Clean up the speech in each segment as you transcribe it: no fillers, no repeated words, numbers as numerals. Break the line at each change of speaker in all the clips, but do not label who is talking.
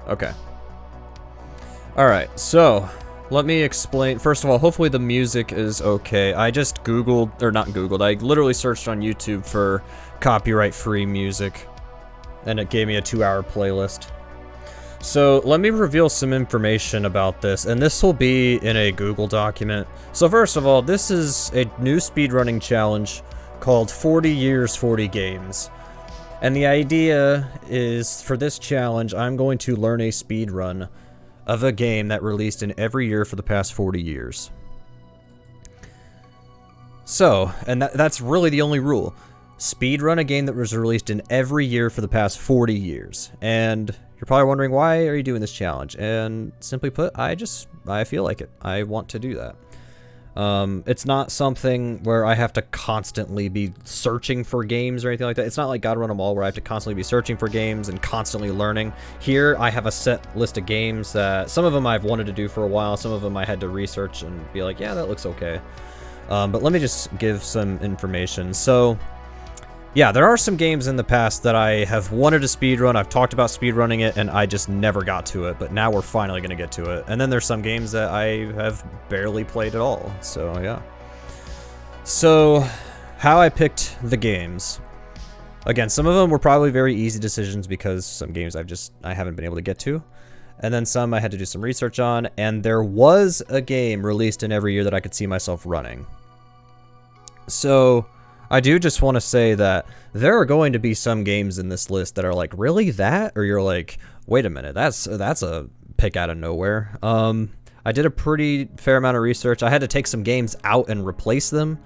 Okay. Alright, so let me explain. First of all, hopefully the music is okay. I just Googled, or not Googled, I literally searched on YouTube for copyright-free music, and it gave me a 2-hour playlist. So let me reveal some information about this, and this will be in a Google document. So first of all, this is a new speedrunning challenge called 40 Years, 40 Games. And the idea is, for this challenge, I'm going to learn a speedrun of a game that released in every year for the past 40 years. So, and that's really the only rule. Speedrun a game that was released in every year for the past 40 years. And you're probably wondering, why are you doing this challenge? And simply put, I feel like it. I want to do that. It's not something where I have to constantly be searching for games or anything like that. It's not like Gotta Run 'Em All where I have to constantly be searching for games and constantly learning. Here, I have a set list of games that some of them I've wanted to do for a while. Some of them I had to research and be like, yeah, that looks okay. But let me just give some information. So, yeah, there are some games in the past that I have wanted to speedrun. I've talked about speedrunning it, and I just never got to it, but now we're finally going to get to it. And then there's some games that I have barely played at all, so yeah. So, how I picked the games. Again, some of them were probably very easy decisions because some games I haven't been able to get to. And then some I had to do some research on, and there was a game released in every year that I could see myself running. So, I do just want to say that there are going to be some games in this list that are like, really that? Or you're like, wait a minute, that's a pick out of nowhere. I did a pretty fair amount of research. I had to take some games out and replace them.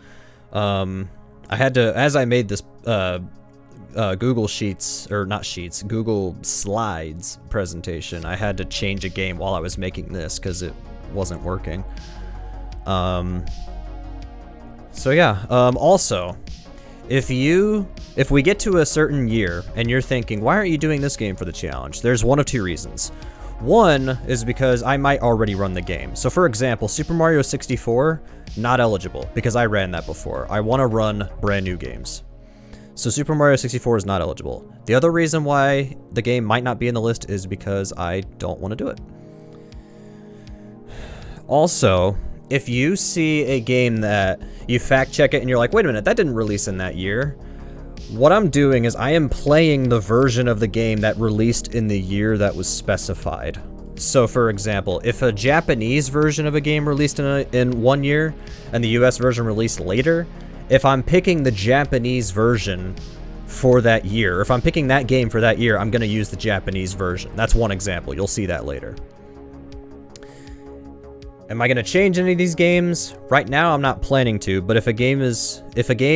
I had to, as I made this Google Sheets, or not Sheets, Google Slides presentation, I had to change a game while I was making this because it wasn't working. So yeah, also, if we get to a certain year and you're thinking, why aren't you doing this game for the challenge? There's one of two reasons. One is because I might already run the game. So for example, Super Mario 64, not eligible because I ran that before. I want to run brand new games. So Super Mario 64 is not eligible. The other reason why the game might not be in the list is because I don't want to do it. Also, if you see a game that you fact check it and you're like, wait a minute, that didn't release in that year. What I'm doing is I am playing the version of the game that released in the year that was specified. So for example, if a Japanese version of a game released in 1 year and the US version released later, if I'm picking the Japanese version for that year, or if I'm picking that game for that year, I'm going to use the Japanese version. That's one example. You'll see that later. Am I going to change any of these games? Right now, I'm not planning to, but if a game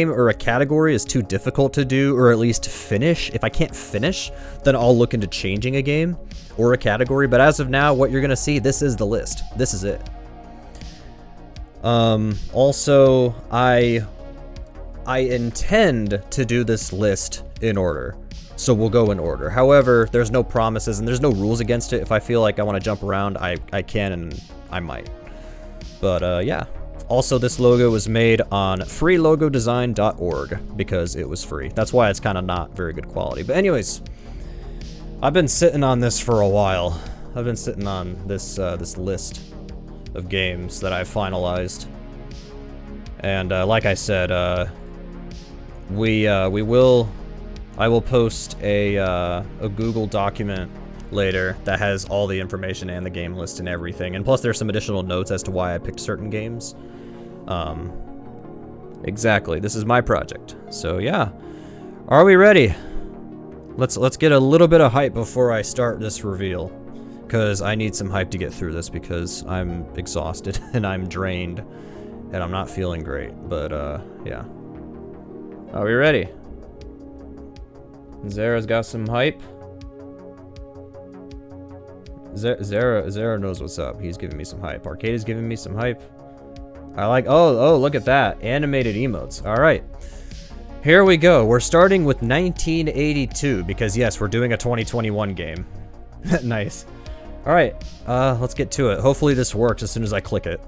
or a category is too difficult to do, or at least finish, if I can't finish, then I'll look into changing a game or a category. But as of now, what you're going to see, this is the list. This is it. Also, I intend to do this list in order. So we'll go in order. However, there's no promises and there's no rules against it. If I feel like I want to jump around, I can and I might. But yeah. Also, this logo was made on freelogodesign.org because it was free. That's why it's kind of not very good quality. But anyways, I've been sitting on this for a while. I've been sitting on this this list of games that I've finalized. And like I said, I will post a Google document later that has all the information and the game list and everything. And plus there's some additional notes as to why I picked certain games. Exactly, this is my project. So yeah, are we ready? Let's get a little bit of hype before I start this reveal, because I need some hype to get through this because I'm exhausted and I'm drained and I'm not feeling great. But yeah, are we ready? Zara's got some hype. Zara knows what's up. He's giving me some hype. Arcade is giving me some hype. I like, oh, look at that. Animated emotes. All right. Here we go. We're starting with 1982 because yes, we're doing a 2021 game. Nice. All right. Let's get to it. Hopefully this works as soon as I click it.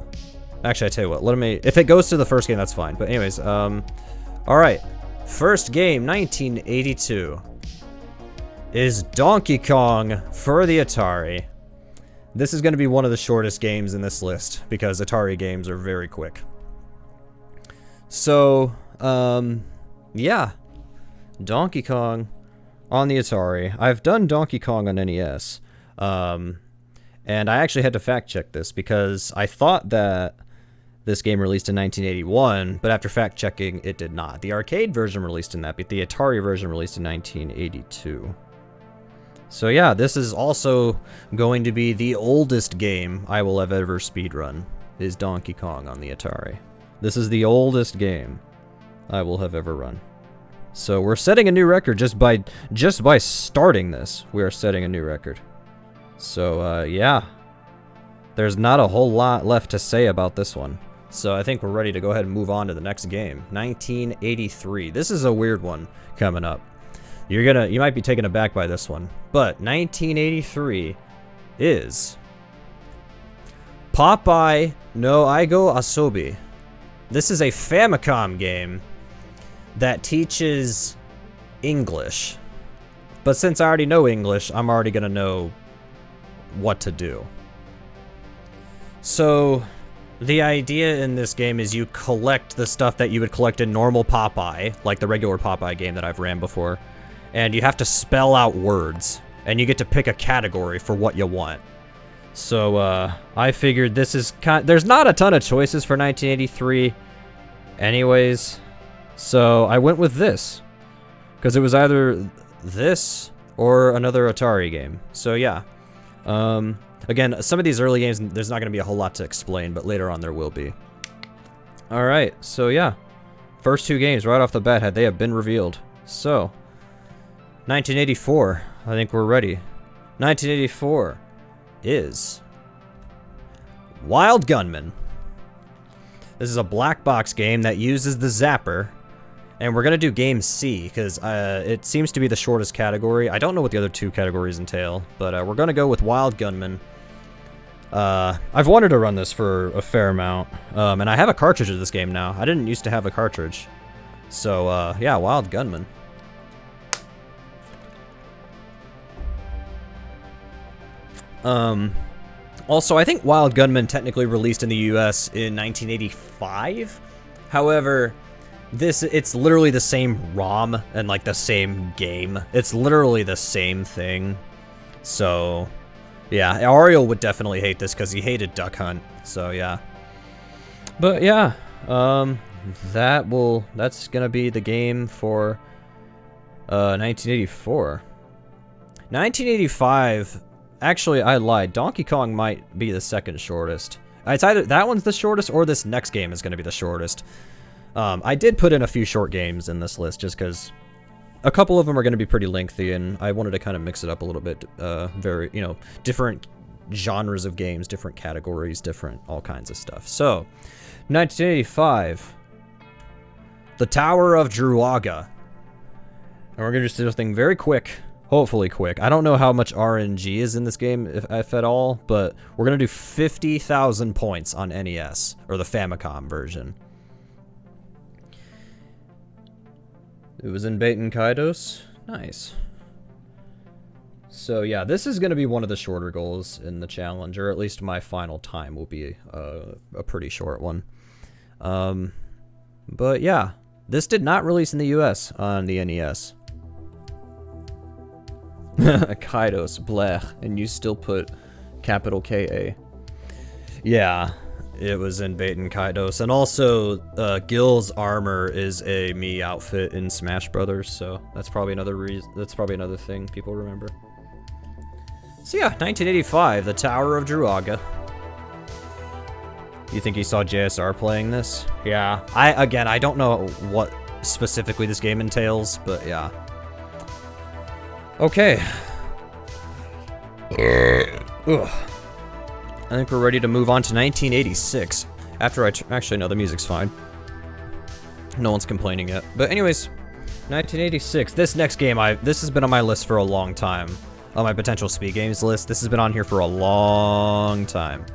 Actually, I tell you what, if it goes to the first game, that's fine. But anyways, all right. First game, 1982. is Donkey Kong for the Atari. This is going to be one of the shortest games in this list because Atari games are very quick. So, yeah. Donkey Kong on the Atari. I've done Donkey Kong on NES. And I actually had to fact check this because I thought that this game released in 1981, but after fact checking, it did not. The arcade version released in that, but the Atari version released in 1982. So yeah, this is also going to be the oldest game I will have ever speedrun, is Donkey Kong on the Atari. This is the oldest game I will have ever run. So we're setting a new record just by starting this. We are setting a new record. So yeah, there's not a whole lot left to say about this one. So I think we're ready to go ahead and move on to the next game. 1983. This is a weird one coming up. You might be taken aback by this one, but 1983 is POPEYE no EIGO ASOBI. This is a Famicom game that teaches English. But since I already know English, I'm already gonna know what to do. So the idea in this game is you collect the stuff that you would collect in normal POPEYE, like the regular POPEYE game that I've ran before, and you have to spell out words, and you get to pick a category for what you want. So I figured this is there's not a ton of choices for 1983 anyways, so I went with this because it was either this or another Atari game. So yeah, again, some of these early games, there's not going to be a whole lot to explain, but later on there will be. Alright, so yeah. First two games right off the bat, they have been revealed. So, 1984, I think we're ready. 1984 is Wild Gunman. This is a black box game that uses the zapper. And we're going to do Game C, because it seems to be the shortest category. I don't know what the other two categories entail, but we're going to go with Wild Gunman. I've wanted to run this for a fair amount, and I have a cartridge of this game now. I didn't used to have a cartridge. So, yeah, Wild Gunman. Also, I think Wild Gunman technically released in the US in 1985. However, it's literally the same ROM and like the same game. It's literally the same thing. So, yeah, Ariel would definitely hate this because he hated Duck Hunt. So, yeah. But yeah, that's gonna be the game for 1984. 1985. Actually, I lied. Donkey Kong might be the second shortest. It's either that one's the shortest or this next game is going to be the shortest. I did put in a few short games in this list just because a couple of them are going to be pretty lengthy, and I wanted to kind of mix it up a little bit. Different genres of games, different categories, different all kinds of stuff. So, 1985, The Tower of Druaga. And we're going to just do something very quick. Hopefully quick. I don't know how much RNG is in this game, if at all, but we're going to do 50,000 points on NES, or the Famicom version. It was in Baten Kaidos. Nice. So yeah, this is going to be one of the shorter goals in the challenge, or at least my final time will be a pretty short one. But yeah, this did not release in the US on the NES. Kaidos, blech, and you still put capital K-A. Yeah, it was in Baten Kaidos, and also Gil's armor is a Mii outfit in Smash Brothers, so that's probably another reason. That's probably another thing people remember. So yeah, 1985, The Tower of Druaga. You think you saw JSR playing this? Yeah, I don't know what specifically this game entails, but yeah. Okay. Ugh. I think we're ready to move on to 1986. After actually, no, the music's fine. No one's complaining yet. But anyways, 1986. This next game, this has been on my list for a long time. On my potential speed games list. This has been on here for a long time.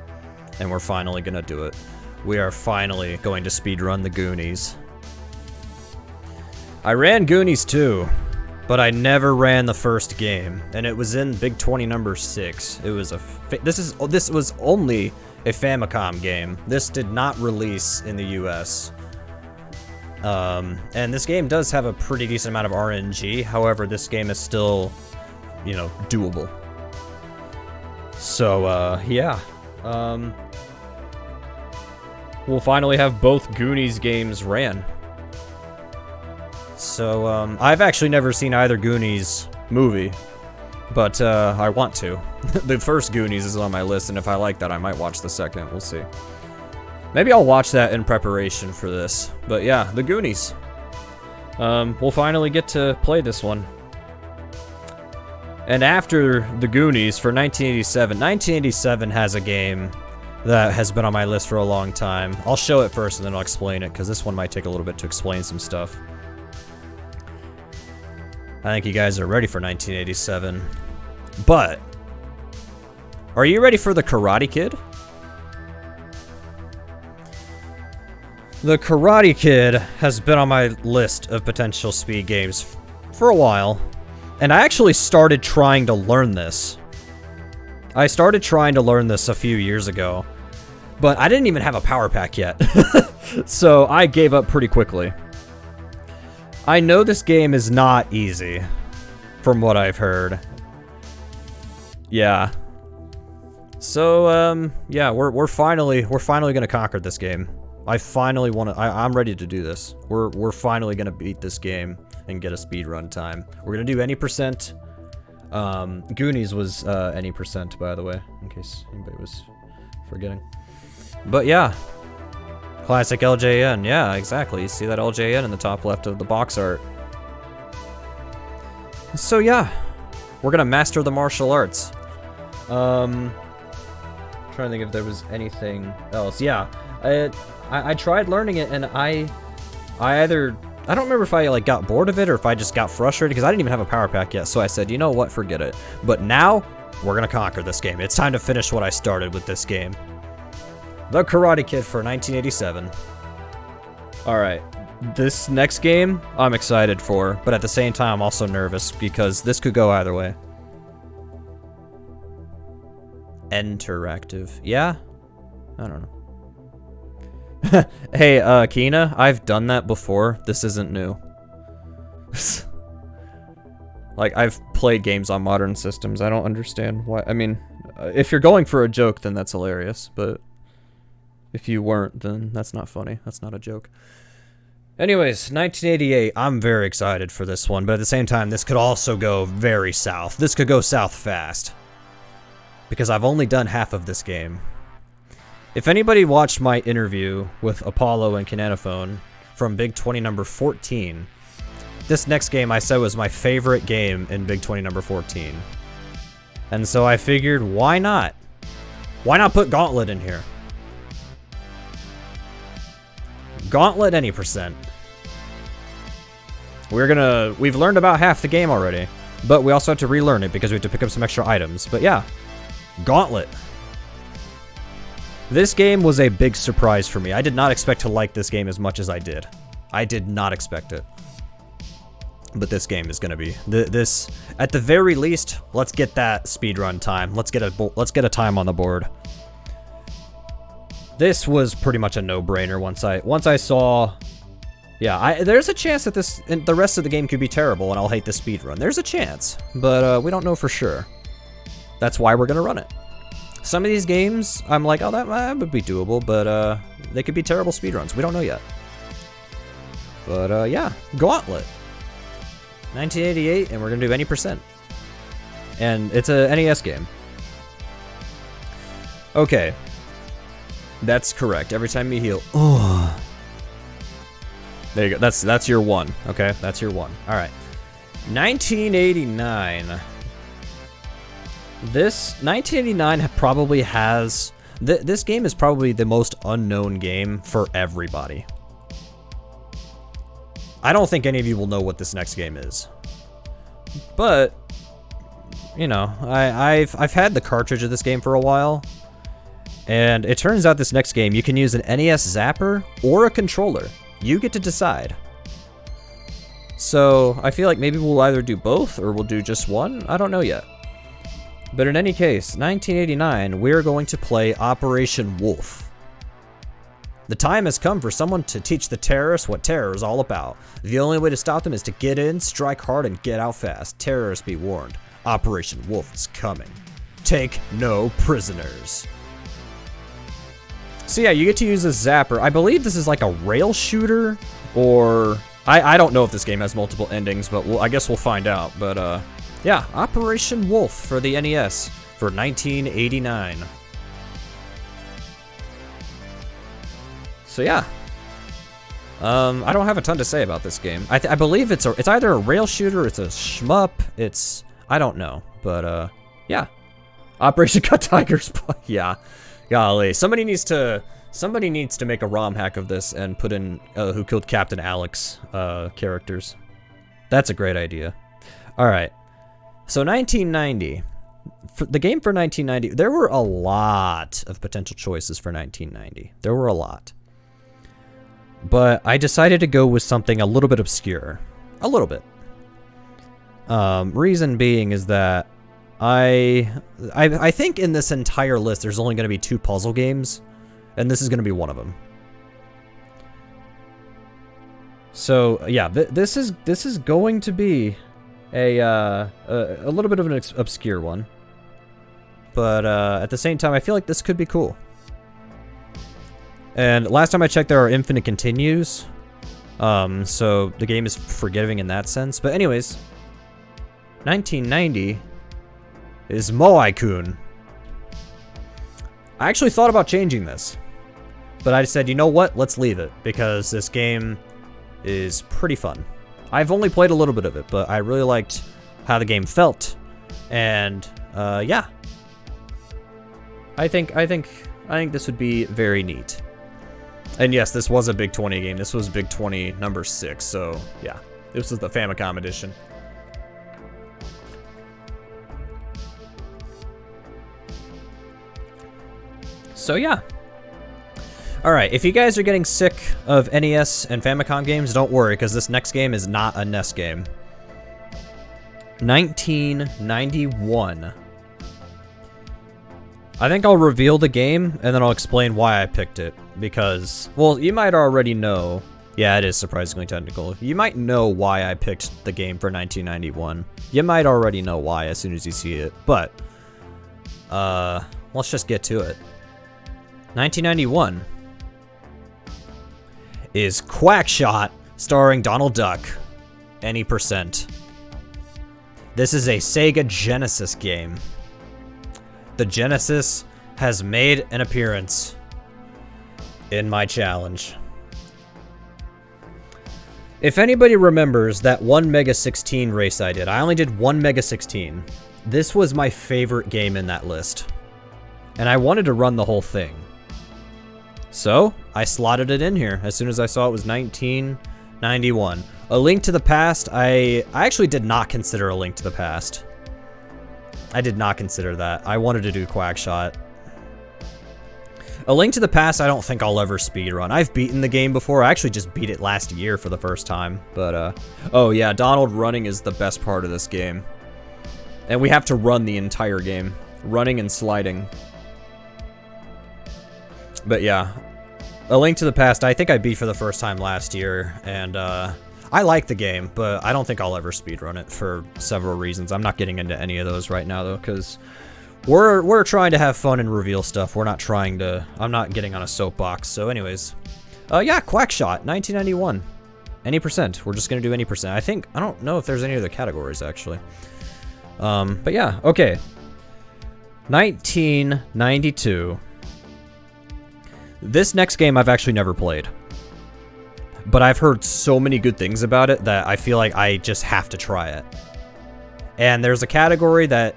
And we're finally gonna do it. We are finally going to speedrun the Goonies. I ran Goonies too. but I never ran the first game, and it was in Big 20 number 6. It was a this was only a Famicom game. This did not release in the US. And this game does have a pretty decent amount of RNG. However, this game is still, you know, doable. So yeah. We'll finally have both Goonies games ran. So, I've actually never seen either Goonies movie, but, I want to. The first Goonies is on my list, and if I like that, I might watch the second. We'll see. Maybe I'll watch that in preparation for this. But yeah, the Goonies. We'll finally get to play this one. And after the Goonies, for 1987, 1987 has a game that has been on my list for a long time. I'll show it first, and then I'll explain it, because this one might take a little bit to explain some stuff. I think you guys are ready for 1987. But, are you ready for the Karate Kid? The Karate Kid has been on my list of potential speed games for a while. And I actually started trying to learn this. I started trying to learn this a few years ago. But I didn't even have a power pack yet. So I gave up pretty quickly. I know this game is not easy, from what I've heard. Yeah. So, yeah, we're finally gonna conquer this game. I finally want to. I'm ready to do this. We're finally gonna beat this game and get a speed run time. We're gonna do any percent. Goonies was any percent, by the way, in case anybody was forgetting. But yeah. Classic LJN, yeah, exactly. You see that LJN in the top left of the box art. So yeah, we're gonna master the martial arts. Trying to think if there was anything else. Yeah, I tried learning it, and I don't remember if I like got bored of it or if I just got frustrated because I didn't even have a power pack yet. So I said, you know what, forget it. But now we're gonna conquer this game. It's time to finish what I started with this game. The Karate Kid for 1987. Alright, this next game I'm excited for, but at the same time I'm also nervous because this could go either way. Interactive. Yeah? I don't know. Hey, Kina, I've done that before. This isn't new. Like, I've played games on modern systems. I don't understand why. I mean, if you're going for a joke, then that's hilarious, but if you weren't, then that's not funny. That's not a joke. Anyways, 1988. I'm very excited for this one, but at the same time, this could also go very south. This could go south fast. Because I've only done half of this game. If anybody watched my interview with Apollo and Cananophone from Big 20 number 14, this next game I said was my favorite game in Big 20 number 14. And so I figured, why not? Why not put Gauntlet in here? Gauntlet any percent. We've learned about half the game already, but we also have to relearn it because we have to pick up some extra items. But yeah, Gauntlet. This game was a big surprise for me. I did not expect to like this game as much as I did. I did not expect it. But this game is gonna be this. At the very least, let's get that speedrun time. Let's get a time on the board. This was pretty much a no-brainer once I saw. Yeah, there's a chance that the rest of the game could be terrible and I'll hate the speedrun. There's a chance, but we don't know for sure. That's why we're gonna run it. Some of these games, I'm like, oh, that would be doable, but they could be terrible speedruns. We don't know yet. But yeah, Gauntlet. 1988, and we're gonna do any percent. And it's a NES game. Okay. That's correct. Every time you heal. Oh. There you go. That's your one. Okay, that's your one. All right. 1989. This 1989 probably has this game is probably the most unknown game for everybody. I don't think any of you will know what this next game is. But you know, I've had the cartridge of this game for a while. And it turns out this next game, you can use an NES zapper or a controller. You get to decide. So I feel like maybe we'll either do both or we'll do just one. I don't know yet. But in any case, 1989, we're going to play Operation Wolf. The time has come for someone to teach the terrorists what terror is all about. The only way to stop them is to get in, strike hard, and get out fast. Terrorists be warned. Operation Wolf is coming. Take no prisoners. So yeah, you get to use a zapper. I believe this is like a rail shooter, or... I don't know if this game has multiple endings, but I guess we'll find out. But yeah, Operation Wolf for the NES for 1989. So yeah, I don't have a ton to say about this game. I believe it's either a rail shooter, it's a shmup, I don't know, but yeah, Operation Cut Tigers. Yeah, golly, somebody needs to make a ROM hack of this and put in Who Killed Captain Alex characters. That's a great idea. All right, so 1990. The game for 1990, there were a lot of potential choices for 1990. There were a lot. But I decided to go with something a little bit obscure. A little bit. Reason being is that I think in this entire list there's only going to be 2 puzzle games, and this is going to be one of them. So yeah, this is going to be a little bit of an obscure one, but at the same time I feel like this could be cool. And last time I checked, there are infinite continues, so the game is forgiving in that sense. But anyways, 1990 is MOAI-kun. I actually thought about changing this, but I said, you know what, let's leave it, because this game is pretty fun. I've only played a little bit of it, but I really liked how the game felt, and yeah, I think this would be very neat. And yes, this was a Big 20 game. This was Big 20 number 6, so yeah. This was the Famicom edition. So yeah. Alright, if you guys are getting sick of NES and Famicom games, don't worry, because this next game is not a NES game. 1991. I think I'll reveal the game, and then I'll explain why I picked it, because, well, you might already know. Yeah, it is surprisingly technical. You might know why I picked the game for 1991. You might already know why as soon as you see it, but, let's just get to it. 1991 is QUACKSHOT, starring Donald Duck. Any %. This is a Sega Genesis game. The Genesis has made an appearance in my challenge. If anybody remembers that one Mega 16 race I did, I only did one Mega 16. This was my favorite game in that list, and I wanted to run the whole thing. So I slotted it in here as soon as I saw it was 1991. A Link to the Past, I actually did not consider A Link to the Past. I did not consider that. I wanted to do QUACKSHOT. A Link to the Past, I don't think I'll ever speedrun. I've beaten the game before. I actually just beat it last year for the first time. But, oh yeah, Donald running is the best part of this game. And we have to run the entire game. Running and sliding. But yeah, A Link to the Past, I think I beat for the first time last year. And, I like the game, but I don't think I'll ever speedrun it for several reasons. I'm not getting into any of those right now, though, because we're trying to have fun and reveal stuff. We're not trying to... I'm not getting on a soapbox. So anyways, yeah, QUACKSHOT, 1991. Any %. We're just going to do any %. I don't know if there's any other categories, actually. But yeah, okay. 1992. This next game I've actually never played. But I've heard so many good things about it that I feel like I just have to try it. And there's a category that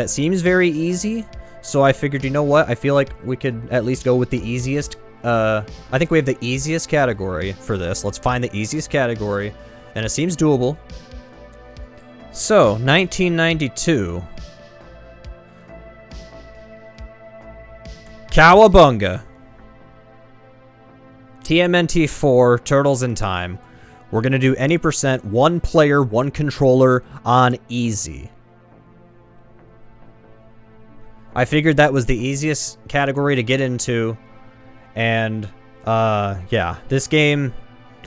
seems very easy, so I figured, you know what? I feel like we could at least go with the easiest. I think we have the easiest category for this. Let's find the easiest category, and it seems doable. So, 1992. Cowabunga. TMNT 4, Turtles in Time. We're going to do any percent, 1 player, 1 controller on easy. I figured that was the easiest category to get into. And, yeah, this game,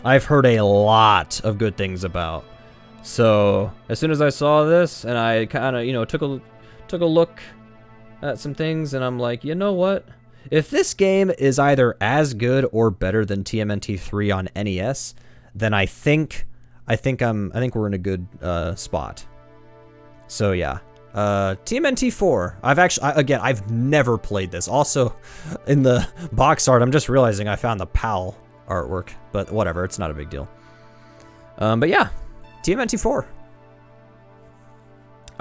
I've heard a lot of good things about. So, as soon as I saw this, and I kind of, you know, took a look at some things, and I'm like, you know what? If this game is either as good or better than TMNT 3 on NES, then I think we're in a good spot. So yeah, TMNT 4. I've never played this. Also, in the box art, I'm just realizing I found the PAL artwork, but whatever, it's not a big deal. But yeah, TMNT 4.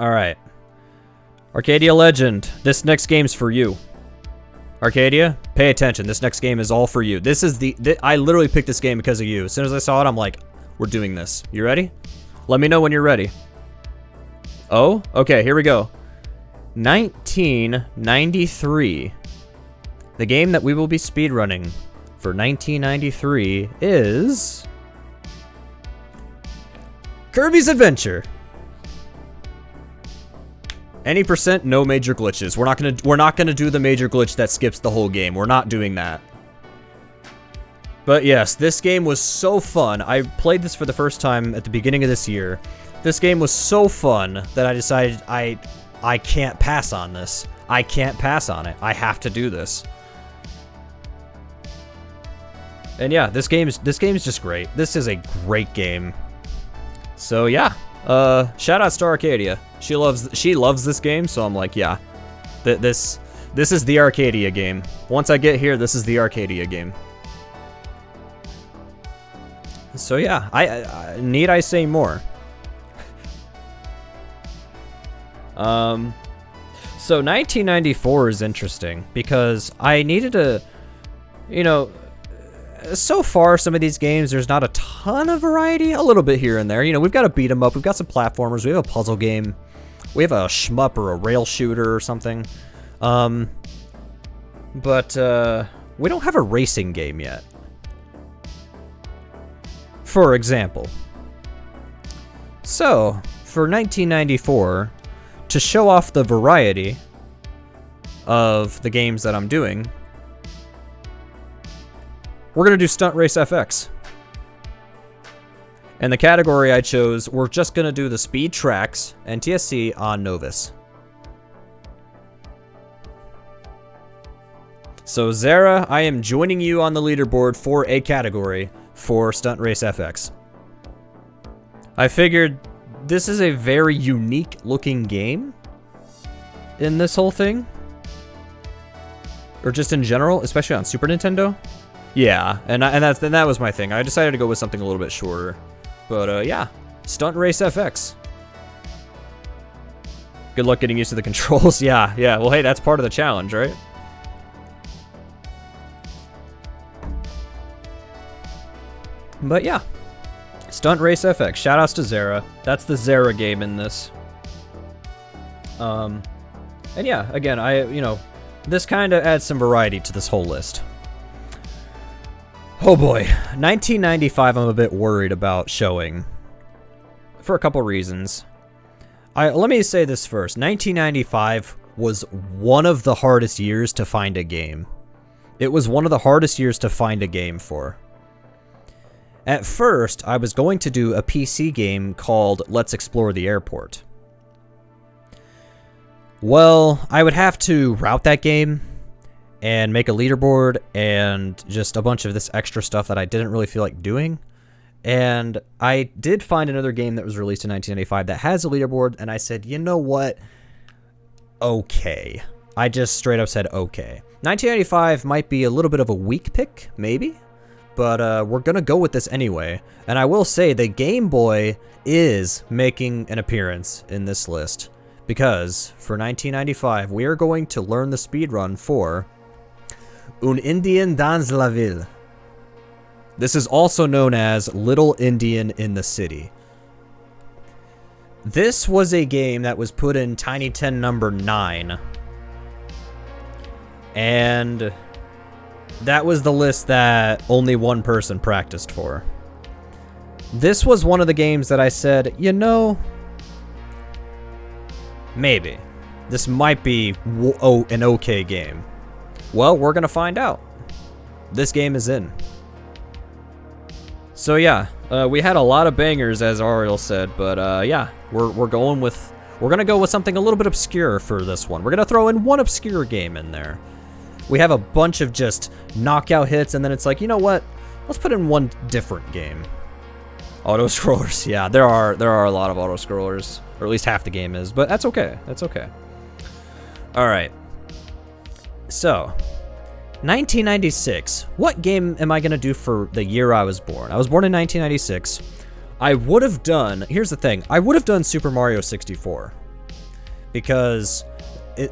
All right, Arcadia Legend. This next game's for you. Arcadia, pay attention. This next game is all for you. This is I literally picked this game because of you. As soon as I saw it, I'm like, we're doing this. You ready? Let me know when you're ready. Oh, okay, here we go. 1993. The game that we will be speedrunning for 1993 is Kirby's Adventure. Any percent, no major glitches. We're not gonna do the major glitch that skips the whole game. We're not doing that. But yes, this game was so fun. I played this for the first time at the beginning of this year. This game was so fun that I decided I can't pass on this. I can't pass on it. I have to do this. And yeah, this game's just great. This is a great game. So yeah, shout out to Arcadia. She loves this game, so I'm like, yeah, this is the Arcadia game. Once I get here, this is the Arcadia game. So yeah, need I say more? So 1994 is interesting because I needed to, you know, so far some of these games there's not a ton of variety, a little bit here and there. You know, we've got a beat 'em up, we've got some platformers, we have a puzzle game, we have a shmup or a rail shooter or something. But we don't have a racing game yet. For example. So, for 1994, to show off the variety of the games that I'm doing, we're going to do Stunt Race FX. And the category I chose, we're just going to do the speed tracks and TSC on Novus. So Zara, I am joining you on the leaderboard for a category for Stunt Race FX. I figured this is a very unique looking game in this whole thing. Or just in general, especially on Super Nintendo. Yeah, and that was my thing. I decided to go with something a little bit shorter. But yeah, Stunt Race FX. Good luck getting used to the controls. Yeah. Well, hey, that's part of the challenge, right? But yeah, Stunt Race FX. Shoutouts to Zara. That's the Zara game in this. And yeah, again, this kind of adds some variety to this whole list. Oh boy, 1995 I'm a bit worried about showing. For a couple reasons. Let me say this first. 1995 was one of the hardest years to find a game. It was one of the hardest years to find a game for. At first, I was going to do a PC game called Let's Explore the Airport. Well, I would have to route that game and make a leaderboard and just a bunch of this extra stuff that I didn't really feel like doing. And I did find another game that was released in 1995 that has a leaderboard, and I said, you know what? Okay. I just straight up said okay. 1995 might be a little bit of a weak pick, maybe, but we're gonna go with this anyway. And I will say the Game Boy is making an appearance in this list, because for 1995 we are going to learn the speedrun for Un Indien dans la Ville. This is also known as Little Indian in the City. This was a game that was put in Tiny 10 number 9. And that was the list that only one person practiced for. This was one of the games that I said, you know, maybe. This might be an okay game. Well, we're going to find out. This game is in. So yeah, we had a lot of bangers, as Ariel said, but yeah, we're going with... We're going to go with something a little bit obscure for this one. We're going to throw in one obscure game in there. We have a bunch of just knockout hits, and then it's like, you know what? Let's put in one different game. Auto-scrollers. Yeah, there are a lot of auto-scrollers. Or at least half the game is, but that's okay. That's okay. Alright. So, 1996. What game am I going to do for the year I was born? I was born in 1996. I would have done, here's the thing, I would have done Super Mario 64. Because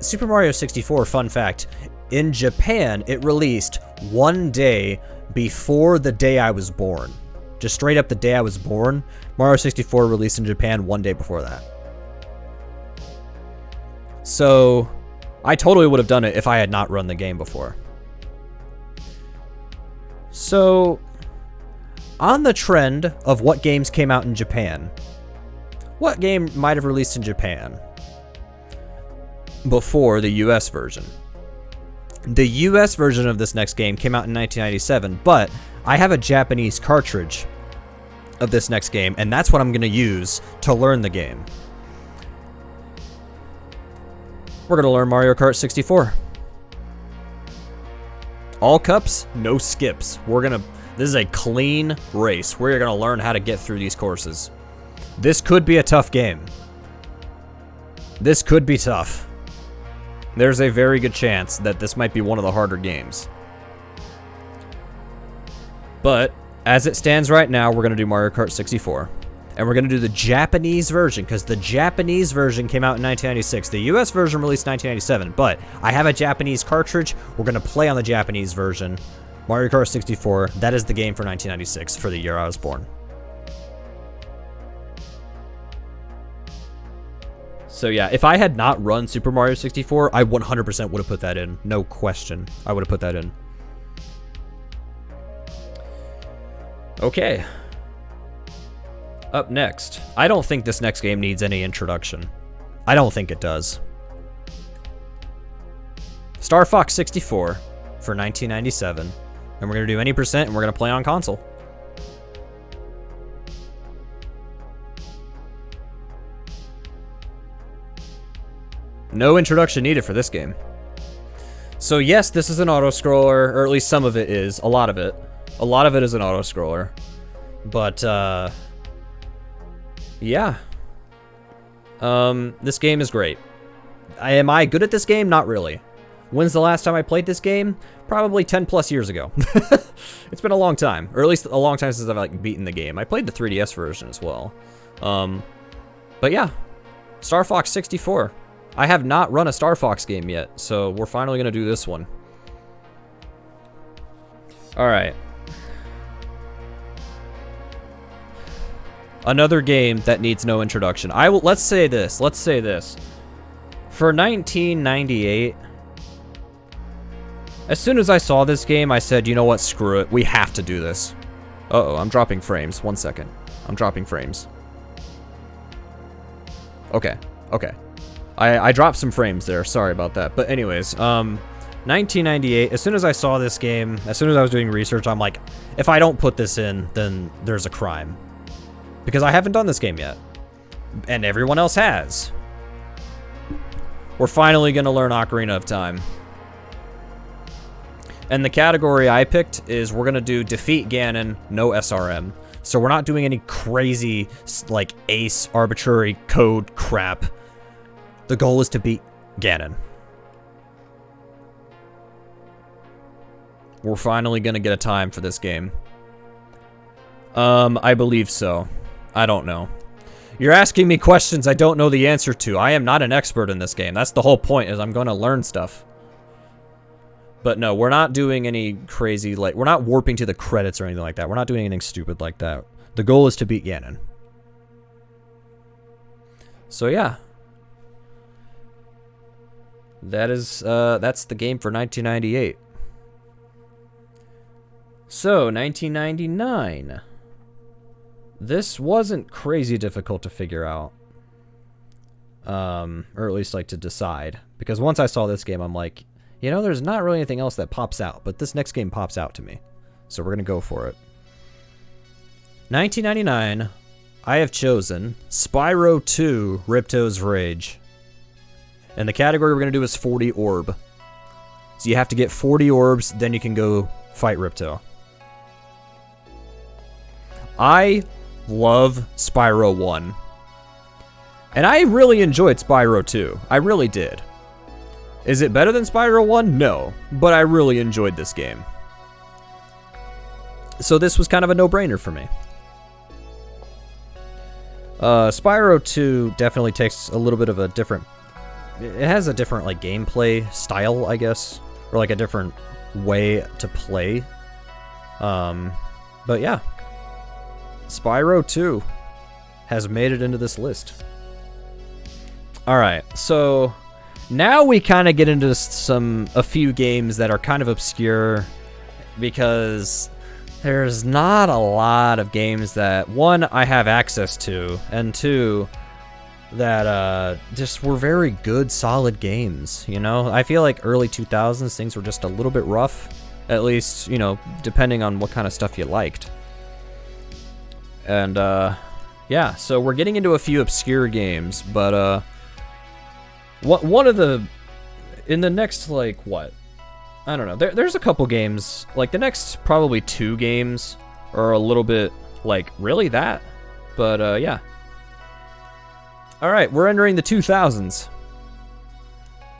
Super Mario 64, fun fact, in Japan, it released one day before the day I was born. Just straight up the day I was born, Mario 64 released in Japan one day before that. So, I totally would have done it if I had not run the game before. So... on the trend of what games came out in Japan, what game might have released in Japan before the US version? The US version of this next game came out in 1997, but I have a Japanese cartridge of this next game, and that's what I'm going to use to learn the game. We're going to learn Mario Kart 64. All cups, no skips. This is a clean race. We're going to learn how to get through these courses. This could be a tough game. This could be tough. There's a very good chance that this might be one of the harder games. But, as it stands right now, we're going to do Mario Kart 64. And we're going to do the Japanese version, because the Japanese version came out in 1996. The US version released in 1997, but I have a Japanese cartridge. We're going to play on the Japanese version. Mario Kart 64, that is the game for 1996, for the year I was born. So yeah, if I had not run Super Mario 64, I 100% would have put that in. No question. I would have put that in. Okay. Up next. I don't think this next game needs any introduction. I don't think it does. Star Fox 64 for 1997. And we're going to do any percent, and we're going to play on console. No introduction needed for this game. So yes, this is an auto-scroller, or at least some of it is. A lot of it. A lot of it is an auto-scroller. But, yeah. This game is great. Am I good at this game? Not really. When's the last time I played this game? Probably 10 plus years ago. It's been a long time, or at least a long time since I've like beaten the game. I played the 3DS version as well. But yeah, Star Fox 64. I have not run a Star Fox game yet, so we're finally gonna do this one. All right. Another game that needs no introduction. Let's say this. Let's say this. For 1998. As soon as I saw this game, I said, you know what, screw it. We have to do this. Uh-oh, I'm dropping frames. 1 second. I'm dropping frames. Okay, okay. I dropped some frames there. Sorry about that. But anyways, 1998, as soon as I saw this game, as soon as I was doing research, I'm like, if I don't put this in, then there's a crime. Because I haven't done this game yet. And everyone else has. We're finally going to learn Ocarina of Time. And the category I picked is we're going to do defeat Ganon, no SRM. So we're not doing any crazy, like, ace, arbitrary code crap. The goal is to beat Ganon. We're finally going to get a time for this game. I believe so. I don't know. You're asking me questions I don't know the answer to. I am not an expert in this game. That's the whole point, is I'm going to learn stuff. But no, we're not doing any crazy, like, we're not warping to the credits or anything like that. We're not doing anything stupid like that. The goal is to beat Ganon. So yeah. That's the game for 1998. So, 1999. This wasn't crazy difficult to figure out. Or at least like to decide. Because once I saw this game, I'm like, you know, there's not really anything else that pops out, but this next game pops out to me. So we're gonna go for it. 1999, I have chosen Spyro 2 RIPTO'S Rage. And the category we're gonna do is 40 orb. So you have to get 40 orbs, then you can go fight Ripto. I love Spyro 1. And I really enjoyed Spyro 2. I really did. Is it better than Spyro 1? No. But I really enjoyed this game. So this was kind of a no-brainer for me. Spyro 2 definitely takes a little bit of a different... It has a different, like, gameplay style, I guess. Or, like, a different way to play. But, yeah. Spyro 2 has made it into this list. Alright, so... Now we kind of get into a few games that are kind of obscure. Because... there's not a lot of games that, one, I have access to, and two, that just were very good, solid games, you know? I feel like early 2000s, things were just a little bit rough, at least, you know, depending on what kind of stuff you liked. And, yeah, so we're getting into a few obscure games, but, one of the, in the next, like, what? I don't know. There's a couple games, like the next probably 2 games are a little bit like, really that? But yeah. Alright, we're entering the 2000s.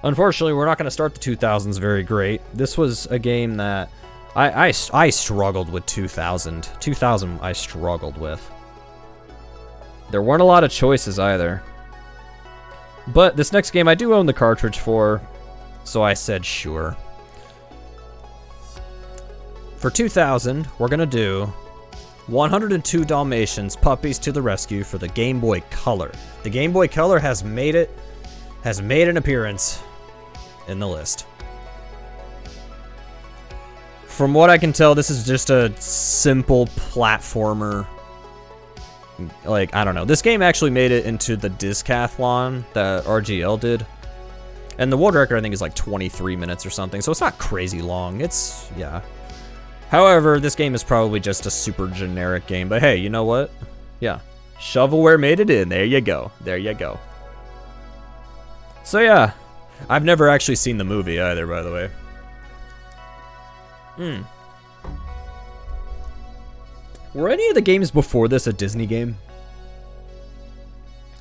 Unfortunately, we're not going to start the 2000s very great. This was a game that I struggled with 2000. 2000 I struggled with. There weren't a lot of choices either. But this next game I do own the cartridge for, so I said sure. For 2000, we're gonna do 102 Dalmatians, Puppies to the Rescue for the Game Boy Color. The Game Boy Color has made an appearance in the list. From what I can tell, this is just a simple platformer. Like, I don't know. This game actually made it into the Discathlon that RGL did. And the world record, I think, is like 23 minutes or something, so it's not crazy long. It's, yeah. However, this game is probably just a super generic game, but hey, you know what? Yeah, shovelware made it in. There you go. There you go. So yeah, I've never actually seen the movie either, by the way. Were any of the games before this a Disney game?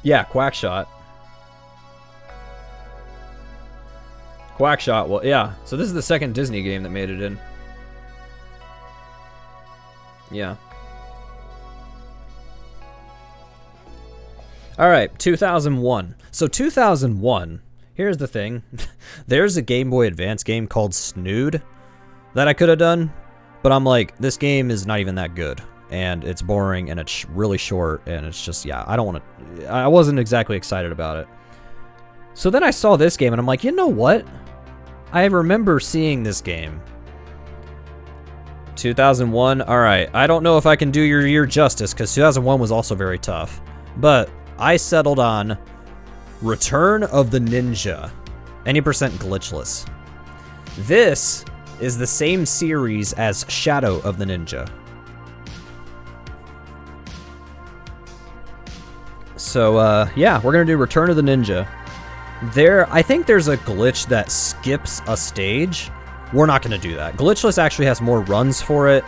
Yeah, QUACKSHOT. QUACKSHOT, well, yeah. So this is the second Disney game that made it in. Yeah. Alright, 2001. So 2001, here's the thing. There's a Game Boy Advance game called Snood that I could have done, but I'm like, this game is not even that good. And it's boring, and it's really short, and it's just, yeah, I wasn't exactly excited about it. So then I saw this game, and I'm like, you know what? I remember seeing this game. 2001, alright, I don't know if I can do your year justice, because 2001 was also very tough. But I settled on Return of the Ninja, any percent glitchless. This is the same series as Shadow of the Ninja. So, yeah, we're gonna do Return of the Ninja. I think there's a glitch that skips a stage. We're not gonna do that. Glitchless actually has more runs for it.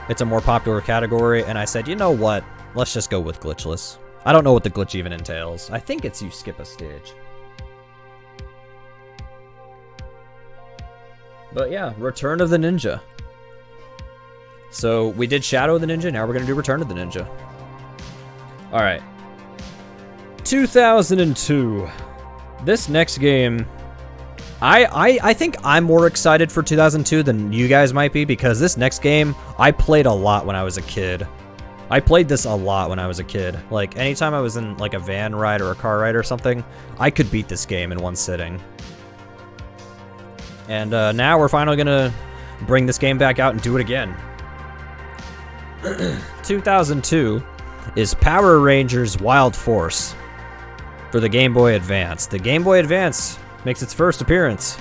It's a more popular category, and I said, you know what? Let's just go with glitchless. I don't know what the glitch even entails. I think it's you skip a stage. But yeah, Return of the Ninja. So we did Shadow of the Ninja, now we're gonna do Return of the Ninja. Alright. 2002. This next game, I think I'm more excited for 2002 than you guys might be, because this next game I played a lot when I was a kid. I played this a lot when I was a kid. Like, anytime I was in like a van ride or a car ride or something, I could beat this game in one sitting. And now we're finally gonna bring this game back out and do it again. 2002. is Power Rangers Wild Force for the Game Boy Advance. The Game Boy Advance makes its first appearance.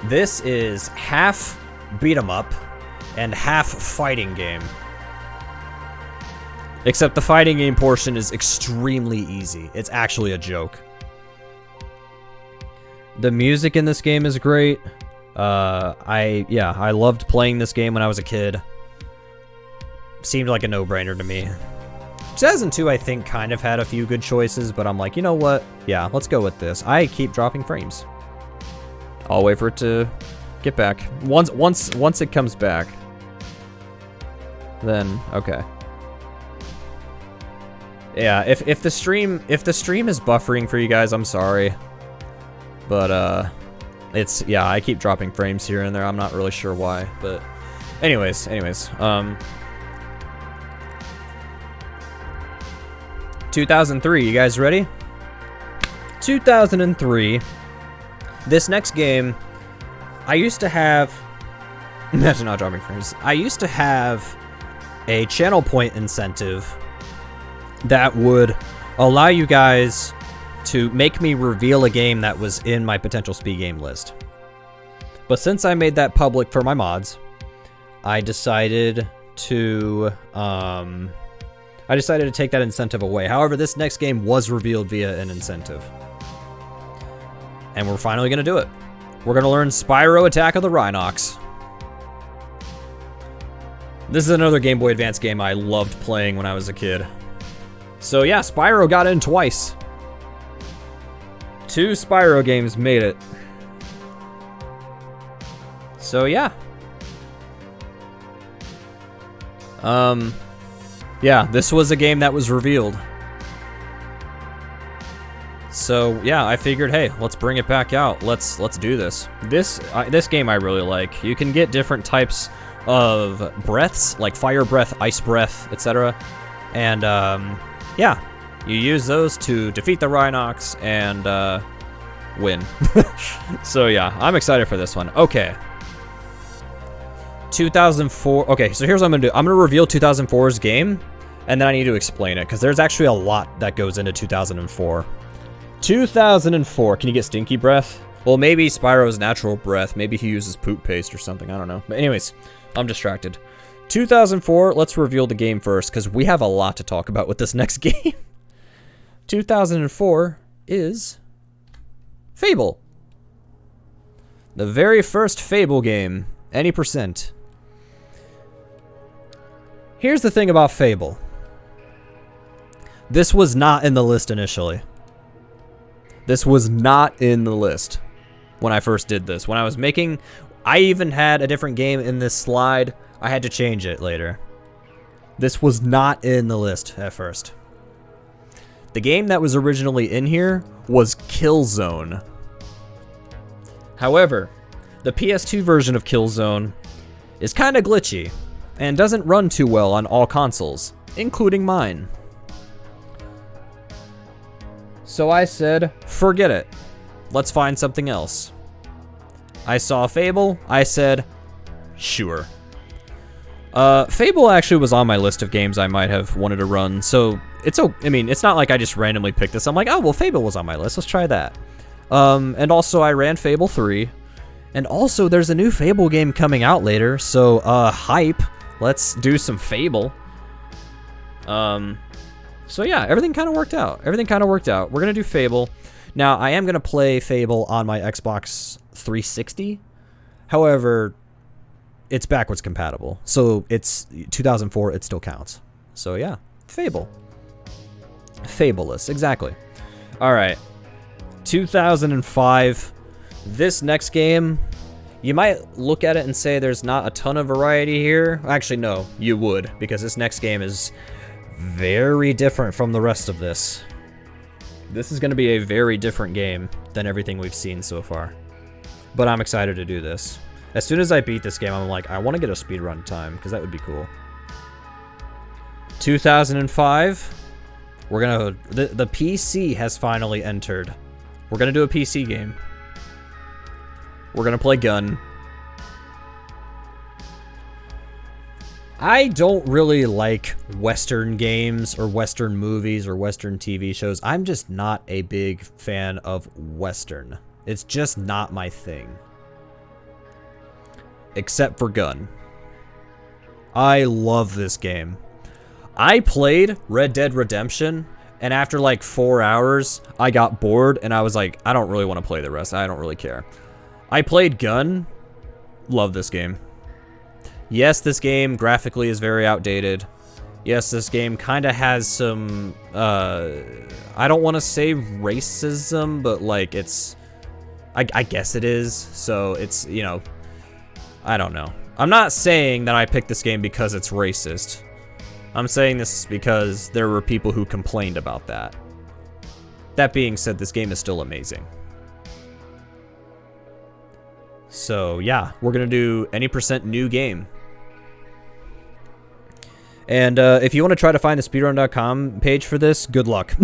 This is half beat 'em up and half fighting game. Except the fighting game portion is extremely easy. It's actually a joke. The music in this game is great. I loved playing this game when I was a kid. Seemed like a no-brainer to me. 2002, I think, kind of had a few good choices, but I'm like, you know what? Yeah, let's go with this. I keep dropping frames. I'll wait for it to get back. Once it comes back, then okay. Yeah, if the stream is buffering for you guys, I'm sorry. But it's, yeah, I keep dropping frames here and there. I'm not really sure why, but anyways, 2003, you guys ready? 2003. This next game, I used to have, imagine not dropping frames. I used to have a channel point incentive that would allow you guys to make me reveal a game that was in my potential speed game list. But since I made that public for my mods, I decided to take that incentive away. However, this next game was revealed via an incentive. And we're finally going to do it. We're going to learn Spyro Attack of the RHYNOCS. This is another Game Boy Advance game I loved playing when I was a kid. So yeah, Spyro got in twice. 2 Spyro games made it. So yeah. Yeah, this was a game that was revealed. So yeah, I figured, hey, let's bring it back out. Let's do this. This game I really like. You can get different types of breaths, like fire breath, ice breath, etc. And yeah, you use those to defeat the RHYNOCS and win. So yeah, I'm excited for this one. Okay. 2004. Okay, so here's what I'm gonna do. I'm gonna reveal 2004's game, and then I need to explain it, because there's actually a lot that goes into 2004. 2004. Can you get stinky breath? Well, maybe Spyro's natural breath. Maybe he uses poop paste or something. I don't know. But anyways, I'm distracted. 2004. Let's reveal the game first, because we have a lot to talk about with this next game. 2004 is Fable. The very first Fable game. Any percent. Here's the thing about Fable. This was not in the list initially. This was not in the list when I first did this. When I was making, I even had a different game in this slide. I had to change it later. This was not in the list at first. The game that was originally in here was Killzone. However, the PS2 version of Killzone is kind of glitchy and doesn't run too well on all consoles, including mine. So I said, forget it. Let's find something else. I saw Fable. I said, sure. Fable actually was on my list of games I might have wanted to run, so I mean, it's not like I just randomly picked this. I'm like, oh, well, Fable was on my list. Let's try that. And also I ran Fable 3. And also there's a new Fable game coming out later, so hype. Let's do some Fable. So yeah, everything kind of worked out. We're gonna do Fable. Now, I am gonna play Fable on my Xbox 360. However, it's backwards compatible. So it's 2004, it still counts. So yeah, Fable. Fabulous, exactly. Alright. 2005. This next game, you might look at it and say there's not a ton of variety here. Actually, no, you would, because this next game is very different from the rest of this. This is going to be a very different game than everything we've seen so far. But I'm excited to do this. As soon as I beat this game, I'm like, I want to get a speedrun time, because that would be cool. 2005. We're going to... The PC has finally entered. We're going to do a PC game. We're going to play Gun. I don't really like Western games or Western movies or Western TV shows. I'm just not a big fan of Western. It's just not my thing. Except for Gun. I love this game. I played Red Dead Redemption, and after like 4 hours, I got bored, and I was like, I don't really want to play the rest. I don't really care. I played Gun. Love this game. Yes, this game graphically is very outdated. Yes, this game kind of has some, I don't want to say racism, but like it's, I guess it is. So it's, you know, I don't know. I'm not saying that I picked this game because it's racist. I'm saying this because there were people who complained about that. That being said, this game is still amazing. So yeah, we're gonna do any % new game. And if you want to try to find the speedrun.com page for this, good luck.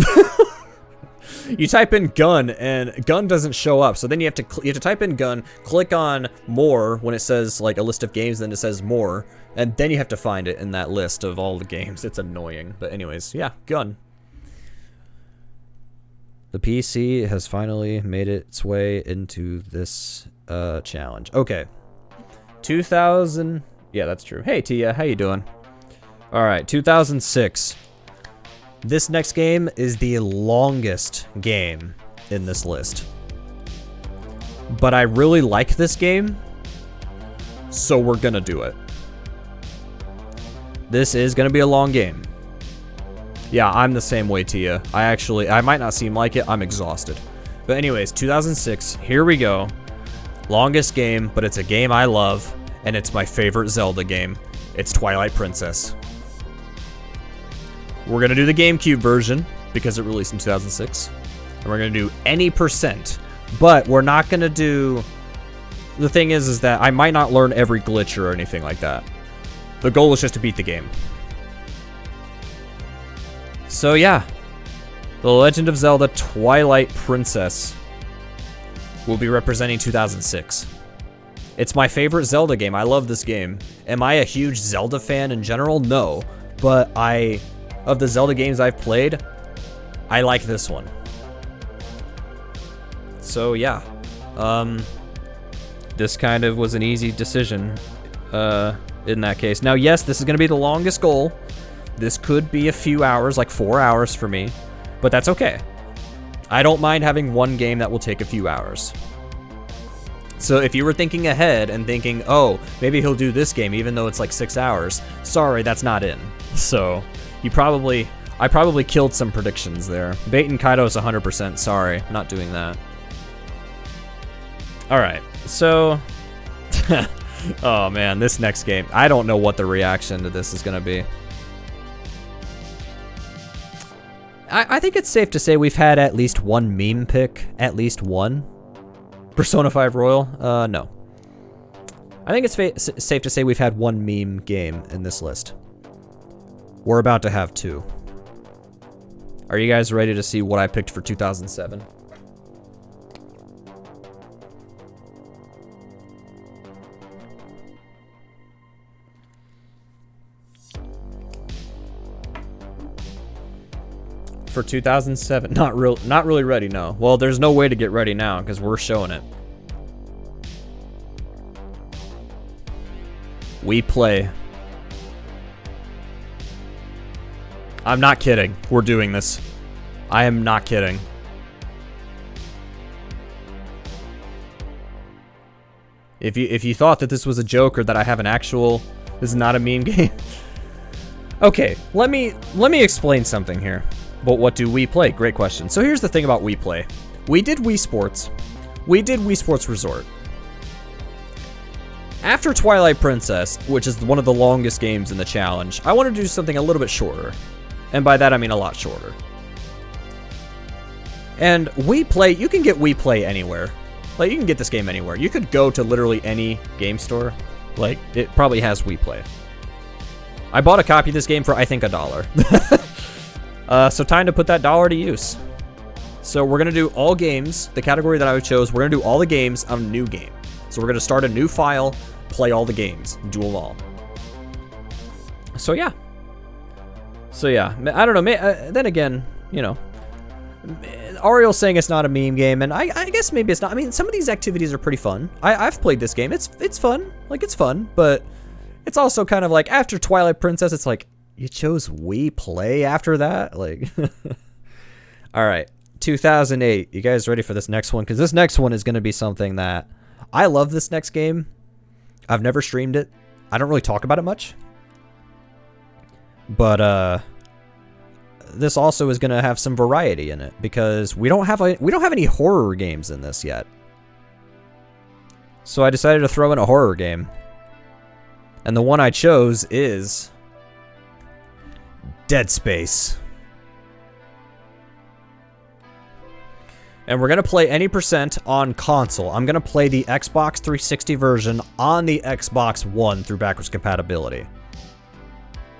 You type in gun and gun doesn't show up. So then you have to type in gun, click on more when it says like a list of games, then it says more, and then you have to find it in that list of all the games. It's annoying. But anyways, yeah, gun. The PC has finally made its way into this challenge. Okay. 2000. Yeah, that's true. Hey Tia, how you doing? All right, 2006. This next game is the longest game in this list. But I really like this game, so we're gonna do it. This is gonna be a long game. Yeah, I'm the same way, Tia. I might not seem like it, I'm exhausted. But anyways, 2006, here we go. Longest game, but it's a game I love, and it's my favorite Zelda game. It's Twilight Princess. We're gonna do the GameCube version because it released in 2006. And we're gonna do any %, but we're not gonna do, the thing is that I might not learn every glitch or anything like that. The goal is just to beat the game. So yeah, The Legend of Zelda Twilight Princess will be representing 2006. It's my favorite Zelda game. I love this game. Am I a huge Zelda fan in general? No, but of the Zelda games I've played, I like this one. So yeah, this kind of was an easy decision in that case. Now yes, this is gonna be the longest goal. This could be a few hours, like 4 hours for me, but that's okay. I don't mind having one game that will take a few hours. So if you were thinking ahead and thinking, oh, maybe he'll do this game even though it's like 6 hours, sorry, that's not in. So I probably killed some predictions there. Bait and Kaido's 100%, sorry, not doing that. Alright, so, oh man, this next game, I don't know what the reaction to this is gonna be. I think it's safe to say we've had at least one meme pick, at least one. Persona 5 Royal, no. I think it's safe to say we've had one meme game in this list. We're about to have 2. Are you guys ready to see what I picked for 2007? For 2007, not really ready, no. Well, there's no way to get ready now because we're showing it. We play. I'm not kidding. We're doing this. I am not kidding. If you thought that this was a joke or that I have an actual, this is not a meme game. Okay, let me explain something here. But what do we play? Great question. So here's the thing about we play. We did Wii Sports. We did Wii Sports Resort. After Twilight Princess, which is one of the longest games in the challenge, I wanted to do something a little bit shorter. And by that I mean a lot shorter. And Wii Play, you can get Wii Play anywhere. Like, you can get this game anywhere. You could go to literally any game store. Like, it probably has Wii Play. I bought a copy of this game for, I think, $1. So time to put that $1 to use. So we're gonna do all games. The category that I chose, we're gonna do all the games on a new game. So we're gonna start a new file, play all the games, do them all. So yeah. I don't know. Then again, you know, Ariel's saying it's not a meme game, and I guess maybe it's not. I mean, some of these activities are pretty fun. I've played this game. It's fun. Like, it's fun, but it's also kind of like after Twilight Princess, it's like you chose Wii Play after that. Like, all right, 2008. You guys ready for this next one? Because this next one is going to be something that I love. This next game, I've never streamed it. I don't really talk about it much. But this also is going to have some variety in it because we don't have any horror games in this yet. So I decided to throw in a horror game. And the one I chose is Dead Space. And we're going to play any % on console. I'm going to play the Xbox 360 version on the Xbox One through backwards compatibility.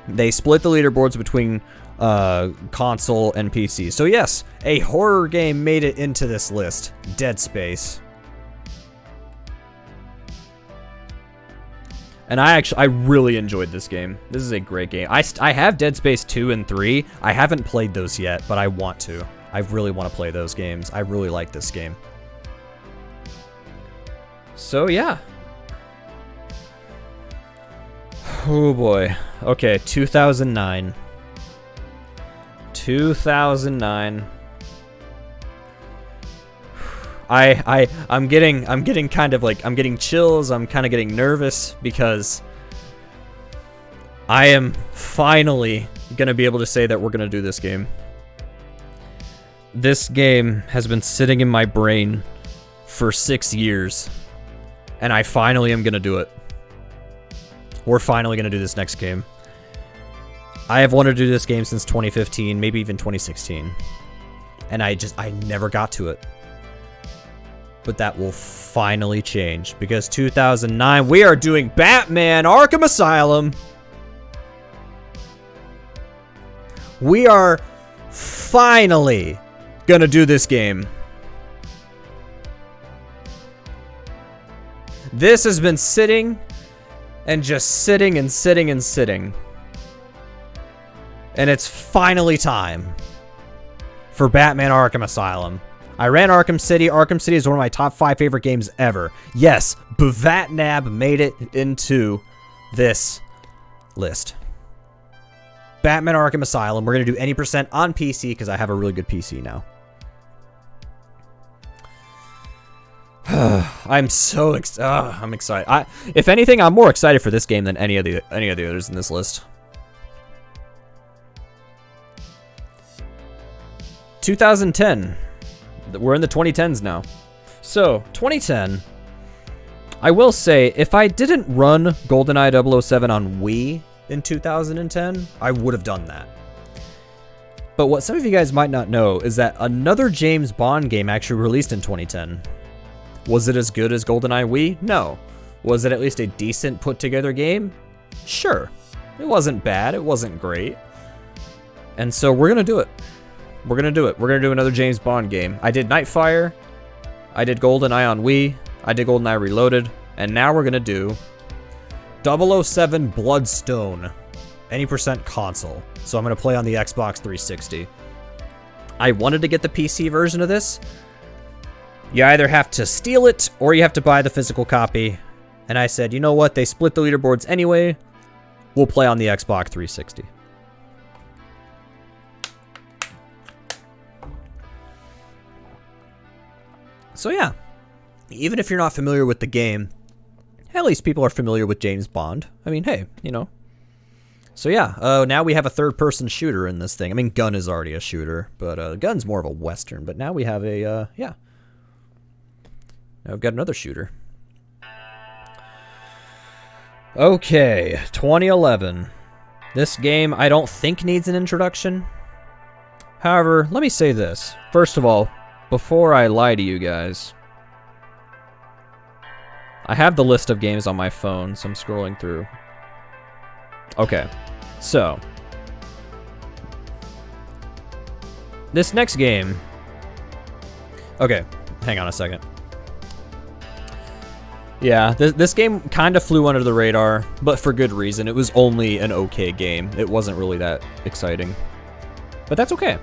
They split the leaderboards between console and PC. So yes, a horror game made it into this list. Dead Space. And I really enjoyed this game. This is a great game. I have Dead Space 2 and 3. I haven't played those yet, but I want to. I really want to play those games. I really like this game. So yeah. Oh boy. Okay, 2009. 2009. I'm getting kind of like, I'm getting chills. I'm kind of getting nervous because I am finally gonna be able to say that we're gonna do this game. This game has been sitting in my brain for 6 years, and I finally am gonna do it. We're finally gonna do this next game. I have wanted to do this game since 2015, maybe even 2016. And I never got to it. But that will finally change because 2009, we are doing Batman Arkham Asylum. We are finally gonna do this game. This has been sitting and just sitting and sitting and sitting. And it's finally time for Batman Arkham Asylum. I ran Arkham City. Arkham City is one of my top 5 favorite games ever. Yes, Bvatnab made it into this list. Batman Arkham Asylum. We're going to do any % on PC because I have a really good PC now. I'm so I'm excited. If anything, I'm more excited for this game than any of the others in this list. 2010. We're in the 2010s now. So, 2010. I will say, if I didn't run GoldenEye 007 on Wii in 2010, I would have done that. But what some of you guys might not know is that another James Bond game actually released in 2010. Was it as good as GoldenEye Wii? No. Was it at least a decent put-together game? Sure. It wasn't bad. It wasn't great. And so we're going to do it. We're going to do it. We're going to do another James Bond game. I did Nightfire. I did GoldenEye on Wii. I did GoldenEye Reloaded. And now we're going to do 007 Bloodstone. Any % console. So I'm going to play on the Xbox 360. I wanted to get the PC version of this. You either have to steal it or you have to buy the physical copy. And I said, you know what? They split the leaderboards anyway. We'll play on the Xbox 360. So yeah, even if you're not familiar with the game, at least people are familiar with James Bond. I mean, hey, you know. So yeah, now we have a third-person shooter in this thing. I mean, Gun is already a shooter, but Gun's more of a Western. But now we have a, yeah. Now we've got another shooter. Okay, 2011. This game, I don't think needs an introduction. However, let me say this. First of all, before I lie to you guys, I have the list of games on my phone, so I'm scrolling through. Okay, so this next game. Okay, hang on a second. Yeah, this game kind of flew under the radar, but for good reason. It was only an okay game. It wasn't really that exciting. But that's okay.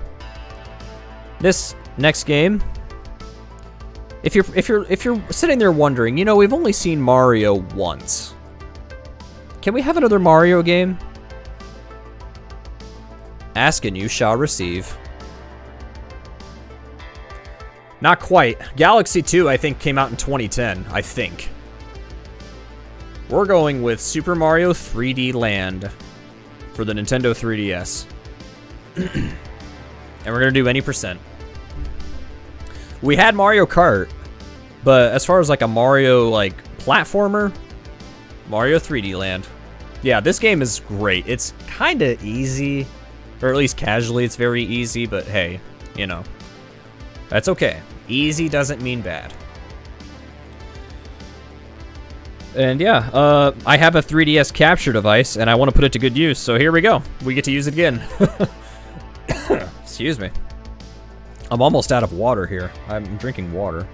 This next game, if you're sitting there wondering, you know, we've only seen Mario once. Can we have another Mario game? Ask and you shall receive. Not quite. Galaxy 2, I think, came out in 2010, I think. We're going with Super Mario 3D Land for the Nintendo 3DS. And we're going to do any percent. We had Mario Kart, but as far as like a Mario like platformer, Mario 3D Land. Yeah, this game is great. It's kind of easy, or at least casually it's very easy, but hey, you know, that's okay. Easy doesn't mean bad. And yeah, I have a 3DS capture device, and I want to put it to good use, so here we go. We get to use it again. Excuse me. I'm almost out of water here. I'm drinking water,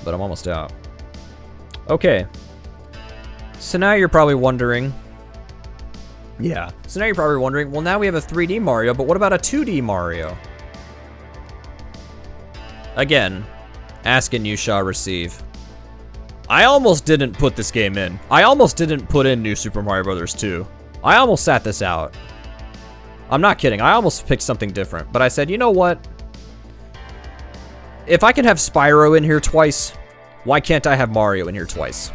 but I'm almost out. Okay. So now you're probably wondering... Yeah. So now you're probably wondering, well, now we have a 3D Mario, but what about a 2D Mario? Again, ask and you shall receive. I almost didn't put this game in. I almost didn't put in New Super Mario Bros. 2. I almost sat this out. I'm not kidding. I almost picked something different. But I said, you know what? If I can have Spyro in here twice, why can't I have Mario in here twice?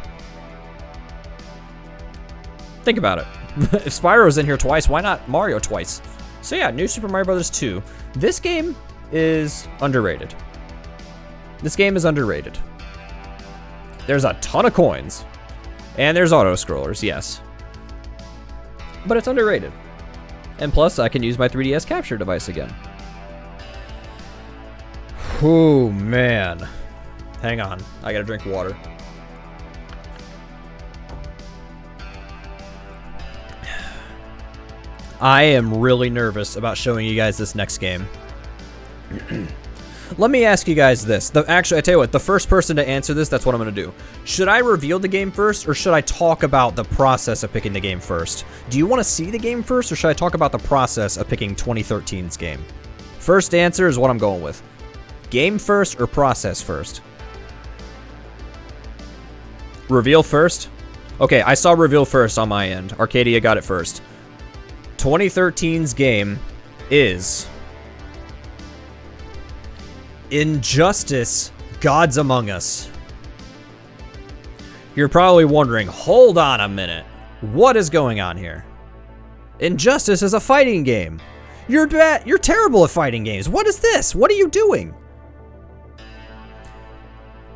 Think about it. If Spyro's in here twice, why not Mario twice? So yeah, New Super Mario Bros. 2. This game is underrated. This game is underrated. There's a ton of coins. And there's auto-scrollers, yes. But it's underrated. And plus, I can use my 3DS capture device again. Oh man. Hang on. I gotta drink water. I am really nervous about showing you guys this next game. Let me ask you guys this. Actually, I tell you what, the first person to answer this, that's what I'm going to do. Should I reveal the game first, or should I talk about the process of picking the game first? Do you want to see the game first, or should I talk about the process of picking 2013's game? First answer is what I'm going with. Game first or process first? Reveal first? Okay, I saw reveal first on my end. Arcadia got it first. 2013's game is... Injustice: Gods Among Us. You're probably wondering, hold on a minute. What is going on here? Injustice is a fighting game. You're bad. You're terrible at fighting games. What is this? What are you doing?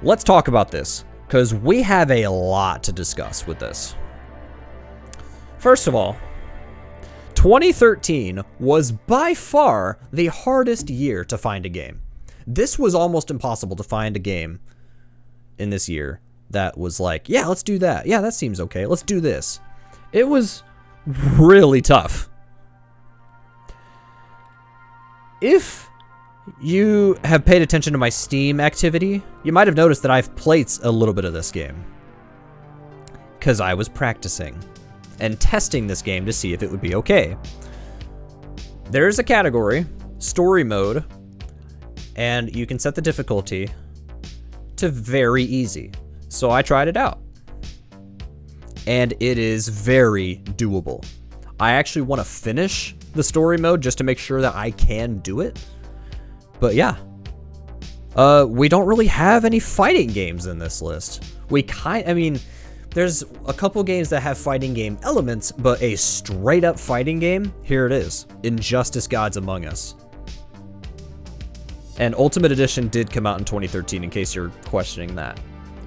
Let's talk about this, because we have a lot to discuss with this. First of all, 2013 was by far the hardest year to find a game. This was almost impossible to find a game in this year that was like, yeah, let's do that. Yeah, that seems okay. Let's do this. It was really tough. If you have paid attention to my Steam activity, you might have noticed that I've played a little bit of this game, because I was practicing and testing this game to see if it would be okay. There's a category, story mode, and you can set the difficulty to very easy. So I tried it out, and it is very doable. I actually want to finish the story mode just to make sure that I can do it. But yeah, we don't really have any fighting games in this list. I mean, there's a couple games that have fighting game elements, but a straight up fighting game, here it is. Injustice: Gods Among Us. And Ultimate Edition did come out in 2013, in case you're questioning that.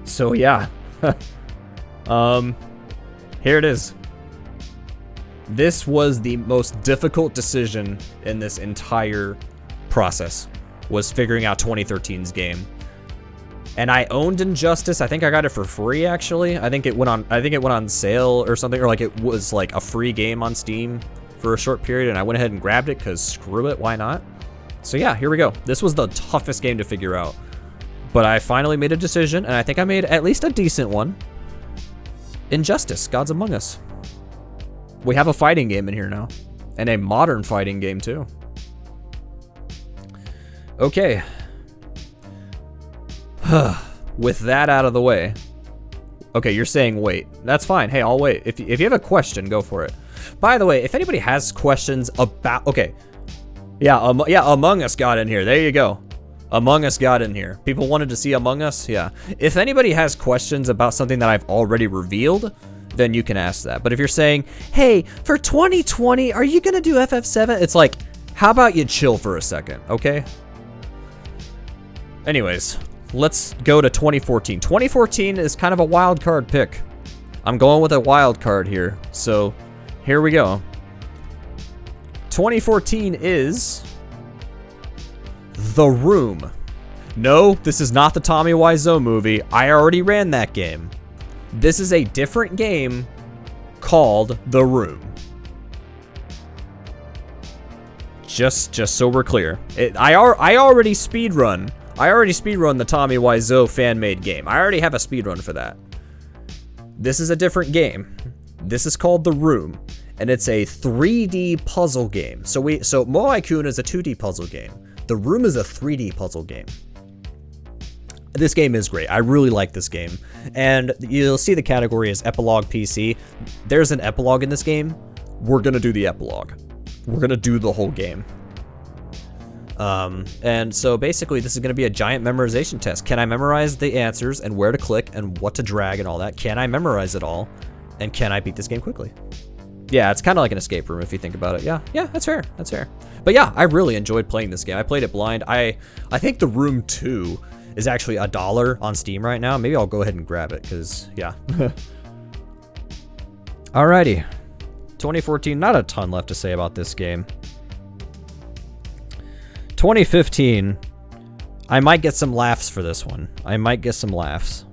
So yeah. Here it is. This was the most difficult decision in this entire process, was figuring out 2013's game. And I owned Injustice. I think I got it for free, actually. I think it went on sale or something, or like it was like a free game on Steam for a short period, and I went ahead and grabbed it because screw it, why not? So yeah, here we go. This was the toughest game to figure out. But I finally made a decision, and I think I made at least a decent one. Injustice, Gods Among Us. We have a fighting game in here now. And a modern fighting game, too. Okay. With that out of the way. Okay, you're saying wait. That's fine. Hey, I'll wait. If you have a question, go for it. By the way, if anybody has questions about... Okay. Yeah, Among Us got in here. There you go. Among Us got in here. People wanted to see Among Us? Yeah. If anybody has questions about something that I've already revealed, then you can ask that. But if you're saying, hey, for 2020, are you going to do FF7? It's like, how about you chill for a second, okay? Anyways, let's go to 2014. 2014 is kind of a wild card pick. I'm going with a wild card here. So, here we go. 2014 is... The Room. No, this is not the Tommy Wiseau movie. I already ran that game. This is a different game called The Room. Just so we're clear. I already speedrun. I already speedrun the Tommy Wiseau fan-made game. I already have a speedrun for that. This is a different game. This is called The Room, and it's a 3D puzzle game. So MOAI-kun is a 2D puzzle game. The Room is a 3D puzzle game. This game is great. I really like this game. And you'll see the category is Epilogue PC. There's an epilogue in this game. We're going to do the epilogue. We're going to do the whole game. And so basically this is going to be a giant memorization test. Can I memorize the answers and where to click and what to drag and all that? Can I memorize it all? And can I beat this game quickly? Yeah, it's kind of like an escape room if you think about it. Yeah, that's fair. That's fair. But yeah, I really enjoyed playing this game. I played it blind. I think The Room 2 is actually $1 on Steam right now. Maybe I'll go ahead and grab it because, yeah. Alrighty. 2014, not a ton left to say about this game. 2015, I might get some laughs for this one. I might get some laughs.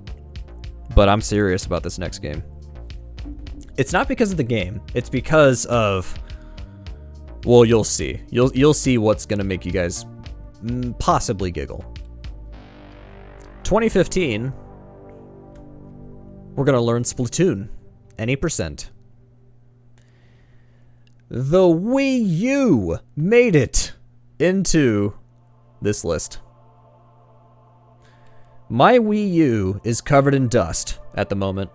But I'm serious about this next game. It's not because of the game. It's because of... Well, you'll see. You'll see what's gonna make you guys possibly giggle. 2015, we're gonna learn Splatoon. Any percent. The Wii U made it into this list. My Wii U is covered in dust at the moment.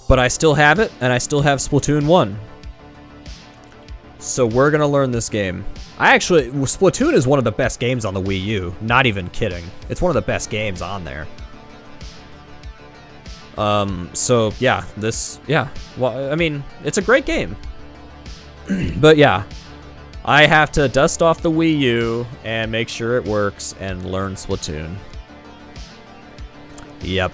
But I still have it, and I still have Splatoon 1. So we're gonna learn this game. Splatoon is one of the best games on the Wii U. Not even kidding. It's one of the best games on there. So yeah, well, I mean, it's a great game. But yeah, I have to dust off the Wii U and make sure it works and learn Splatoon. Yep.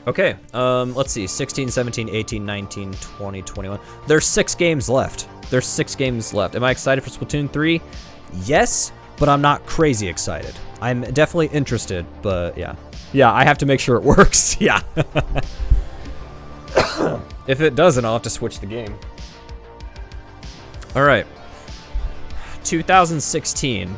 Okay, let's see. 16, 17, 18, 19, 20, 21. There's 6 games left. There's 6 games left. Am I excited for Splatoon 3? Yes, but I'm not crazy excited. I'm definitely interested, but yeah. Yeah, I have to make sure it works. Yeah. If it doesn't, I'll have to switch the game. All right. 2016.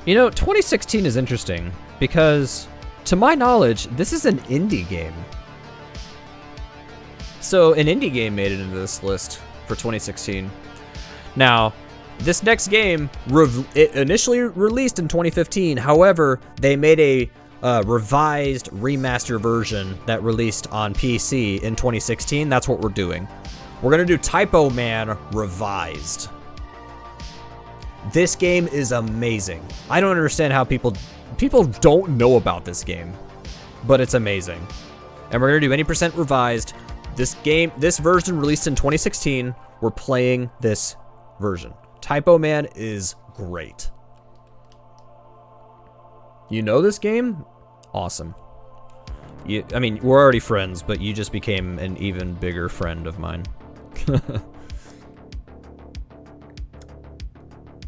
You know, 2016 is interesting because, to my knowledge, this is an indie game. So, an indie game made it into this list for 2016. Now, this next game, it initially released in 2015. However, they made a revised remaster version that released on PC in 2016. That's what we're doing. We're gonna do TYPOMAN Revised. This game is amazing. I don't understand how people don't know about this game, but it's amazing. And we're gonna do any percent revised. This version released in 2016. We're playing this version. TYPOMAN is great. You know this game? Awesome. I mean, we're already friends, but you just became an even bigger friend of mine.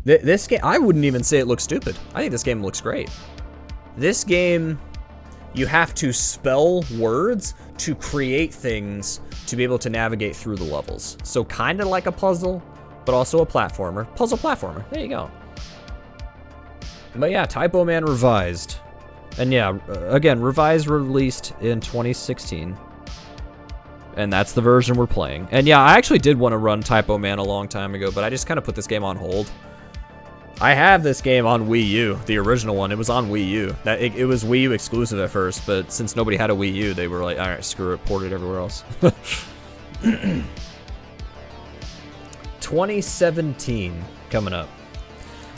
This game, I wouldn't even say it looks stupid. I think this game looks great. This game, you have to spell words to create things to be able to navigate through the levels. So kind of like a puzzle, but also a platformer. Puzzle platformer. There you go. But yeah, TYPOMAN revised. And yeah, again, revised released in 2016. And that's the version we're playing. And yeah, I actually did want to run TYPOMAN a long time ago, but I just kind of put this game on hold. I have this game on Wii U, the original one. It was on Wii U. It was Wii U exclusive at first, but since nobody had a Wii U, they were like, all right, screw it, port it everywhere else. 2017 coming up.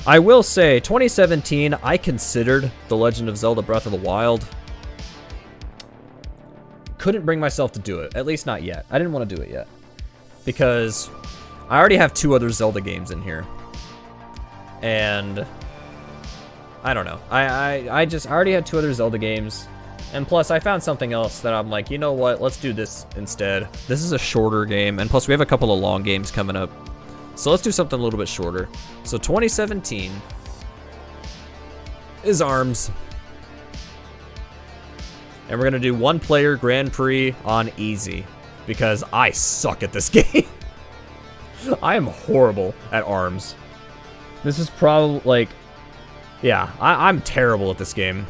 I will say, 2017, I considered The Legend of Zelda Breath of the Wild. Couldn't bring myself to do it, at least not yet. I didn't want to do it yet. Because I already have 2 other Zelda games in here. And I don't know. I already had 2 other Zelda games. And plus, I found something else that I'm like, you know what? Let's do this instead. This is a shorter game. And plus, we have a couple of long games coming up. So let's do something a little bit shorter. So 2017 is ARMS. And we're going to do 1-player Grand Prix on easy. Because I suck at this game. I am horrible at ARMS. This is probably, like... Yeah, I'm terrible at this game.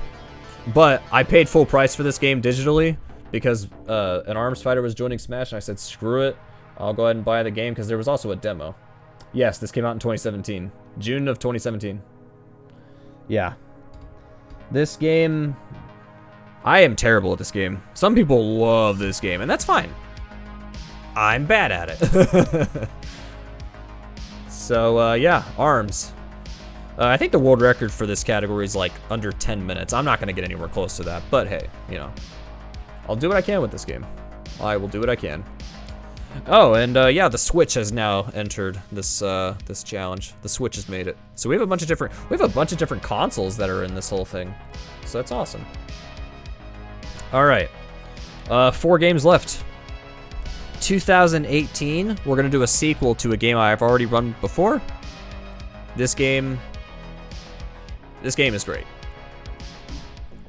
But I paid full price for this game digitally. Because an ARMS fighter was joining Smash. And I said, screw it. I'll go ahead and buy the game. Because there was also a demo. Yes, this came out in 2017. June of 2017. Yeah. This game... I am terrible at this game. Some people love this game, and that's fine. I'm bad at it. So, yeah, ARMS. I think the world record for this category is like under 10 minutes. I'm not going to get anywhere close to that, but hey, you know. I'll do what I can with this game. I will do what I can. Oh, and yeah, the Switch has now entered this this challenge. The Switch has made it. So we have a bunch of different consoles that are in this whole thing. So that's awesome. All right, 4 games left. 2018, we're gonna do a sequel to a game I've already run before. This game is great.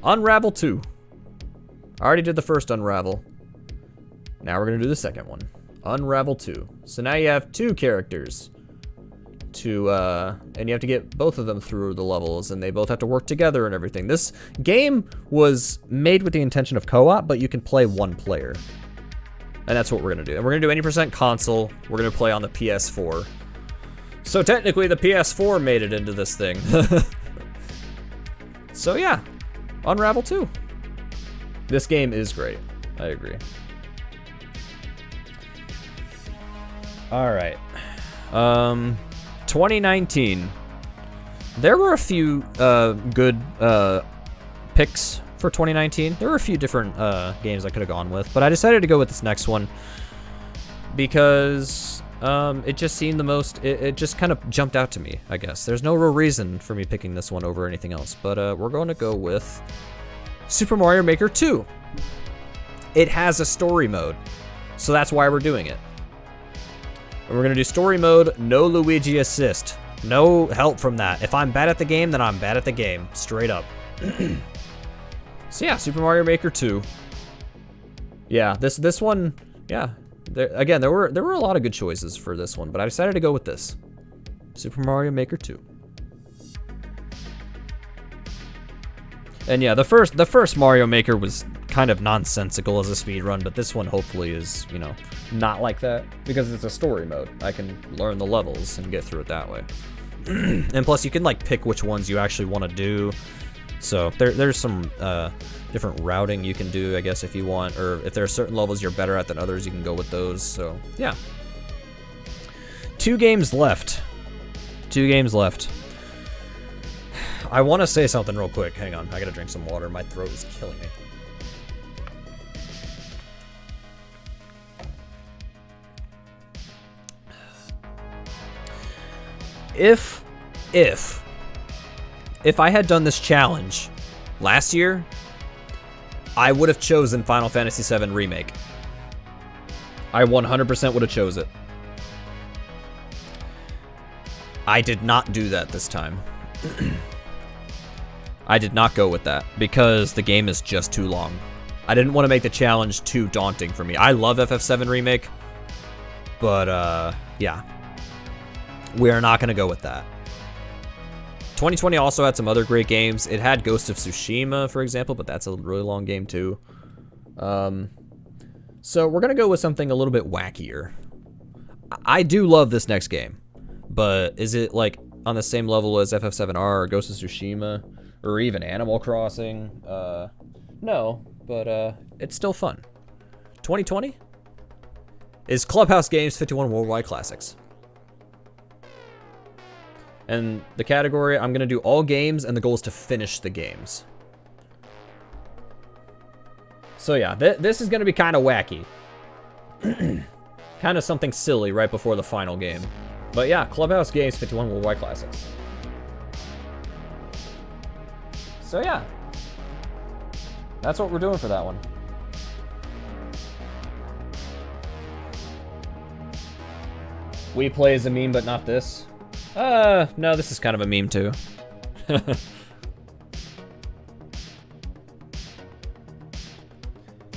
Unravel 2. I already did the first Unravel. Now we're gonna do the second one. Unravel 2. So now you have 2 characters and you have to get both of them through the levels, and they both have to work together and everything. This game was made with the intention of co-op, but you can play 1 player. And that's what we're gonna do. And we're gonna do 80% console. We're gonna play on the PS4. So technically the PS4 made it into this thing. So yeah, Unravel 2. This game is great, I agree. All right, 2019. There were a few good picks for 2019. There were a few different games I could have gone with, but I decided to go with this next one because it just seemed the most, it just kind of jumped out to me, I guess. There's no real reason for me picking this one over anything else, but we're going to go with Super Mario Maker 2. It has a story mode, so that's why we're doing it. And we're gonna do story mode, no Luigi assist. No help from that. If I'm bad at the game, then I'm bad at the game. Straight up. So yeah, Super Mario Maker 2. Yeah, this one, yeah. Again, there were a lot of good choices for this one, but I decided to go with this. Super Mario Maker 2. And yeah, the first Mario Maker was kind of nonsensical as a speed run, but this one hopefully is, you know, not like that because it's a story mode. I can learn the levels and get through it that way. And plus you can like pick which ones you actually want to do. So there's some different routing you can do, I guess, if you want, or if there are certain levels you're better at than others, you can go with those. So yeah. 2 games left. 2 games left. I want to say something real quick. Hang on, I gotta drink some water. My throat is killing me. If I had done this challenge last year, I would have chosen Final Fantasy VII Remake. I 100% would have chose it. I did not do that this time. I did not go with that because the game is just too long. I didn't want to make the challenge too daunting for me. I love FF7 Remake, but yeah. We are not going to go with that. 2020 also had some other great games. It had Ghost of Tsushima, for example, but that's a really long game too. So we're going to go with something a little bit wackier. I do love this next game, but is it like on the same level as FF7R or Ghost of Tsushima or even Animal Crossing? No, but it's still fun. 2020 is Clubhouse Games 51 Worldwide Classics. And the category, I'm going to do all games, and the goal is to finish the games. So yeah, this is going to be kind of wacky. Kind of something silly right before the final game. But yeah, Clubhouse Games 51 Worldwide Classics. So yeah. That's what we're doing for that one. We play as a meme, but not this. No, this is kind of a meme too.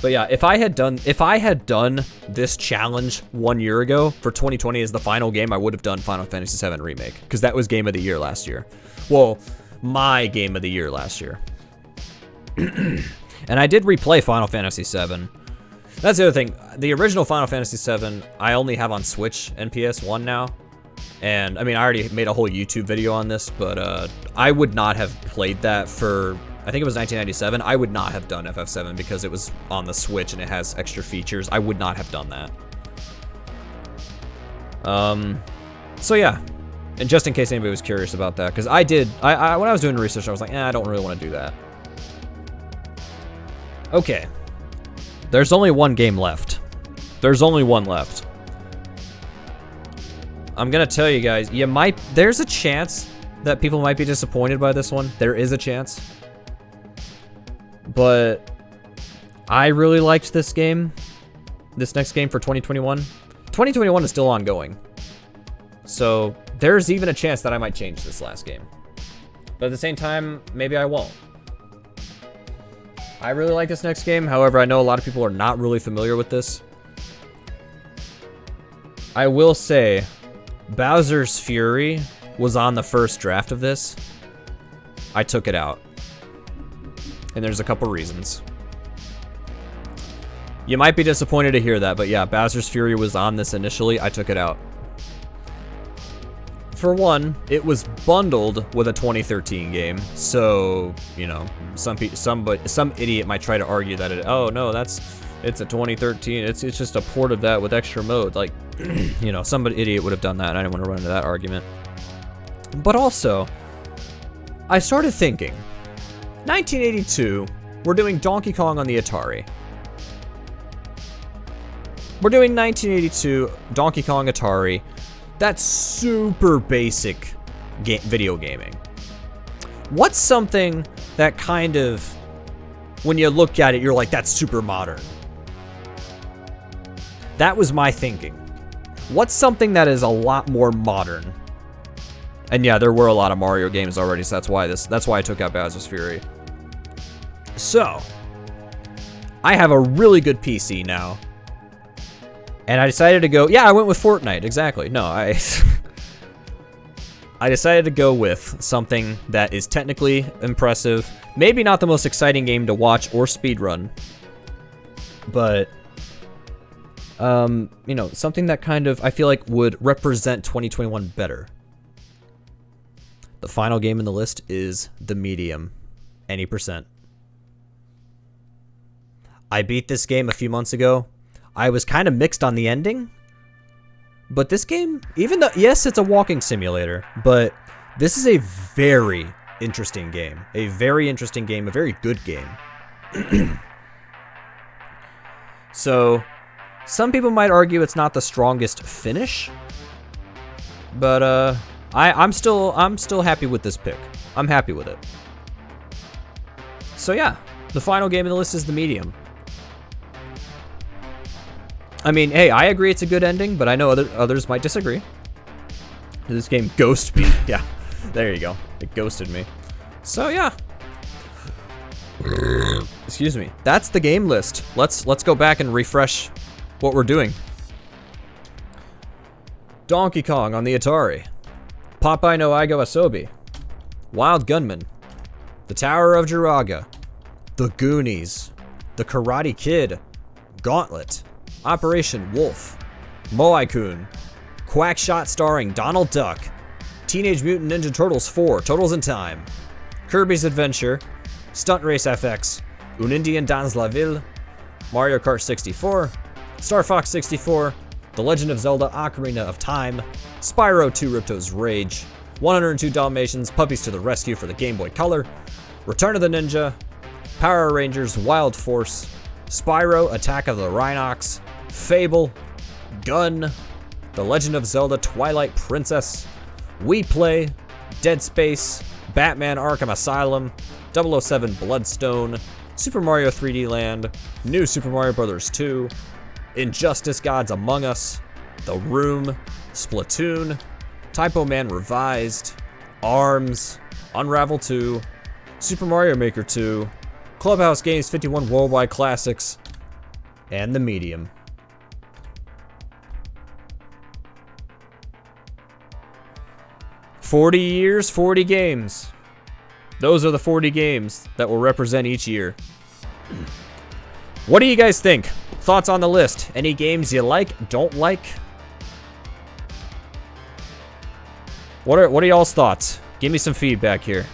But yeah, if I had done this challenge 1 year ago for 2020 as the final game, I would have done Final Fantasy VII Remake, because that was game of the year last year. Well, my game of the year last year. And I did replay Final Fantasy VII. That's the other thing. The original Final Fantasy VII, I only have on Switch and PS1 now. And, I mean, I already made a whole YouTube video on this, but I would not have played that for, I think it was 1997. I would not have done FF7 because it was on the Switch and it has extra features. I would not have done that. So yeah. And just in case anybody was curious about that, because I did, when I was doing research, I was like, I don't really want to do that. Okay. There's only one game left. There's only one left. I'm gonna tell you guys, there's a chance that people might be disappointed by this one. There is a chance. But I really liked this game. This next game for 2021. 2021 is still ongoing. So there's even a chance that I might change this last game. But at the same time, maybe I won't. I really like this next game. However, I know a lot of people are not really familiar with this. I will say, Bowser's Fury was on the first draft of this. I took it out. And there's a couple reasons. You might be disappointed to hear that, but yeah, Bowser's Fury was on this initially. I took it out. For one, it was bundled with a 2013 game, so, you know, some idiot might try to argue that it's a 2013, it's just a port of that with extra mode. Like, you know, some idiot would have done that, and I didn't want to run into that argument. But also, I started thinking, 1982, we're doing Donkey Kong on the Atari. We're doing 1982 Donkey Kong Atari. That's super basic video gaming. What's something that kind of, when you look at it, you're like, that's super modern? That was my thinking. What's something that is a lot more modern? And yeah, there were a lot of Mario games already, so that's why I took out Bowser's Fury. So, I have a really good PC now. And I decided to go, yeah, I went with Fortnite, exactly. No, I decided to go with something that is technically impressive. Maybe not the most exciting game to watch or speedrun. But, you know, something that kind of, I feel like would represent 2021 better. The final game in the list is The Medium, Any%. I beat this game a few months ago. I was kind of mixed on the ending, but this game, even though, yes, it's a walking simulator, but this is a very interesting game. A very interesting game, a very good game. So, some people might argue it's not the strongest finish, but I'm still happy with this pick. I'm happy with it. So yeah, the final game on the list is The Medium. I mean, hey, I agree it's a good ending, but I know others might disagree. This game ghosted me. Yeah, there you go. It ghosted me. So yeah. Excuse me. That's the game list. Let's go back and refresh what we're doing. Donkey Kong on the Atari. POPEYE no EIGO ASOBI, Wild Gunman, The Tower of DRUAGA, The Goonies, The Karate Kid, Gauntlet, Operation Wolf, MOAI-kun, QUACKSHOT starring Donald Duck, Teenage Mutant Ninja Turtles 4, Turtles in Time, Kirby's Adventure, Stunt Race FX, INDIEN dans la ville, Mario Kart 64, Star Fox 64, The Legend of Zelda Ocarina of Time, SPYRO 2 RIPTO'S Rage, 102 Dalmatians Puppies to the Rescue for the Game Boy Color, Return of the Ninja, Power Rangers Wild Force, SPYRO Attack of the RHYNOCS, FABLE, Gun, The Legend of Zelda Twilight Princess, We Play, Dead Space, Batman Arkham Asylum, 007 Bloodstone, Super Mario 3D Land, New Super Mario Bros. 2, Injustice Gods Among Us, The Room, Splatoon, TYPOMAN Revised, ARMS, Unravel 2, Super Mario Maker 2, Clubhouse Games 51 Worldwide Classics, and The Medium. "40 years, 40 games." Those are the 40 games that will represent each year. What do you guys think? Thoughts on the list? Any games you like, don't like? What are y'all's thoughts? Give me some feedback here.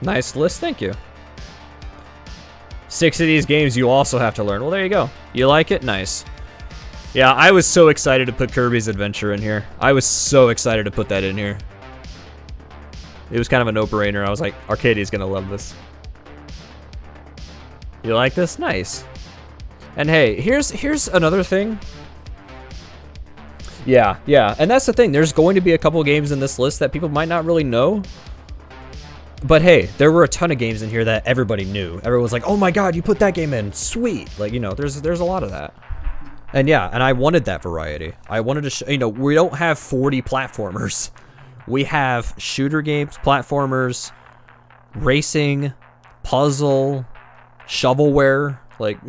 Nice list, thank you. 6 of these games you also have to learn. Well, there you go. You like it? Nice. Yeah, I was so excited to put Kirby's Adventure in here. I was so excited to put that in here. It was kind of a no-brainer. I was like, Arcadia's gonna love this. You like this? Nice. And hey, here's another thing. Yeah, and that's the thing. There's going to be a couple games in this list that people might not really know. But hey, there were a ton of games in here that everybody knew. Everyone was like, oh my god, you put that game in. Sweet. Like, you know, there's a lot of that. And yeah, and I wanted that variety. I wanted to show, you know, we don't have 40 platformers. We have shooter games, platformers, racing, puzzle, shovelware. Like,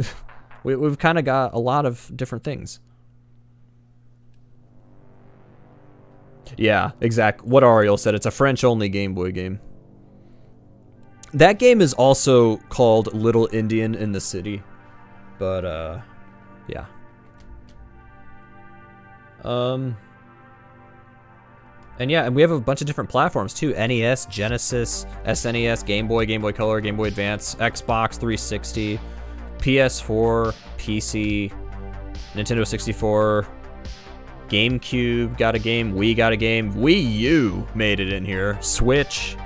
we've kind of got a lot of different things. Yeah, exactly. What Ariel said, it's a French-only Game Boy game. That game is also called Little Indian in the City. But, yeah. And yeah, and we have a bunch of different platforms too. NES, Genesis, SNES, Game Boy, Game Boy Color, Game Boy Advance, Xbox 360, PS4, PC, Nintendo 64, GameCube got a game, Wii got a game, Wii U made it in here, Switch,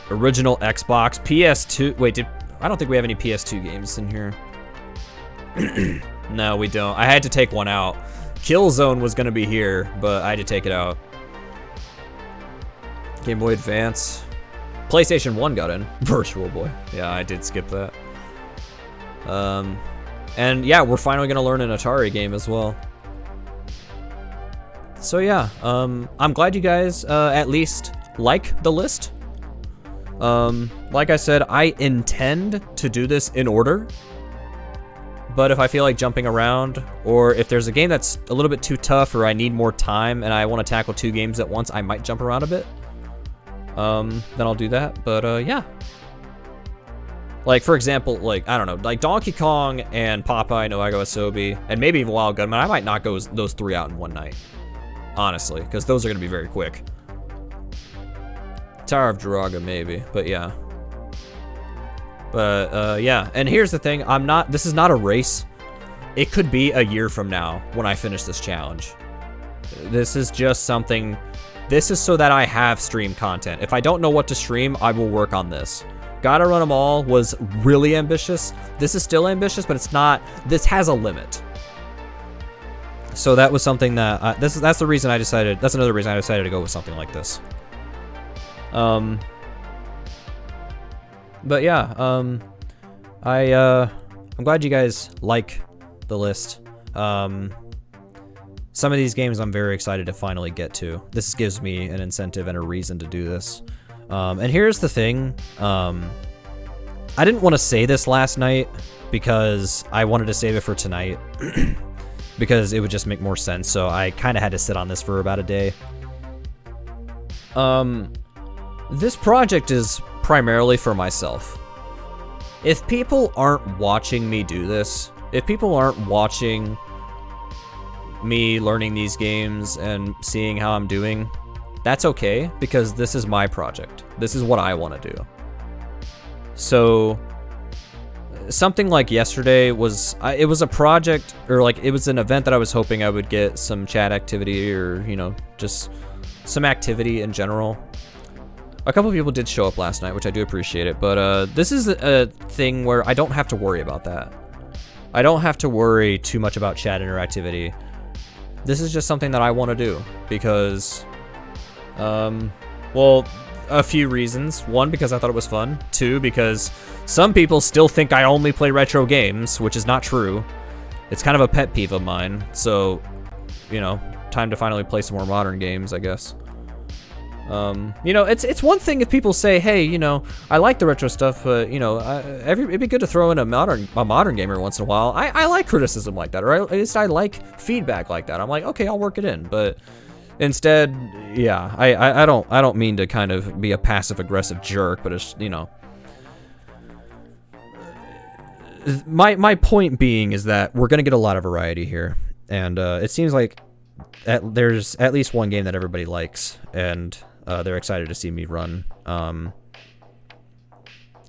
original Xbox, PS2, wait, I don't think we have any PS2 games in here. No, we don't. I had to take one out. Killzone was gonna be here, but I had to take it out. Game Boy Advance. PlayStation 1 got in. Virtual Boy. Yeah, I did skip that. And yeah, we're finally gonna learn an Atari game as well. So yeah, I'm glad you guys at least like the list. Like I said, I intend to do this in order. But if I feel like jumping around, or if there's a game that's a little bit too tough, or I need more time and I want to tackle 2 games at once, I might jump around a bit. Then I'll do that. But yeah. Like, for example, like, I don't know, like Donkey Kong and POPEYE no EIGO ASOBI, and maybe even Wild Gunman, I might knock those 3 out in one night. Honestly, because those are going to be very quick. Tower of DRUAGA, maybe, but yeah. But, yeah, and here's the thing, this is not a race. It could be a year from now when I finish this challenge. This is just something, this is so that I have stream content. If I don't know what to stream, I will work on this. Gotta Run 'Em All was really ambitious. This is still ambitious, but it's not, this has a limit. So that was something that, that's the reason I decided, that's another reason I decided to go with something like this. But yeah, I'm glad you guys like the list. Some of these games I'm very excited to finally get to. This gives me an incentive and a reason to do this. And here's the thing. I didn't want to say this last night because I wanted to save it for tonight because it would just make more sense. So I kind of had to sit on this for about a day. This project is primarily for myself. If people aren't watching me do this, if people aren't watching me learning these games and seeing how I'm doing, that's okay, because this is my project. This is what I want to do. So something like yesterday was, it was a project, or like it was an event that I was hoping I would get some chat activity, or, you know, just some activity in general. A couple of people did show up last night, which I do appreciate it, but this is a thing where I don't have to worry about that. I don't have to worry too much about chat interactivity. This is just something that I want to do because, well, a few reasons. One, because I thought it was fun. Two, because some people still think I only play retro games, which is not true. It's kind of a pet peeve of mine, so, you know, time to finally play some more modern games, I guess. You know, it's one thing if people say, hey, you know, I like the retro stuff, but, you know, it'd be good to throw in a modern game every once in a while. I like criticism like that, or at least I like feedback like that. I'm like, okay, I'll work it in, but instead, yeah, I don't mean to kind of be a passive-aggressive jerk, but it's, you know, my point being is that we're gonna get a lot of variety here, and it seems like there's at least one game that everybody likes, and they're excited to see me run.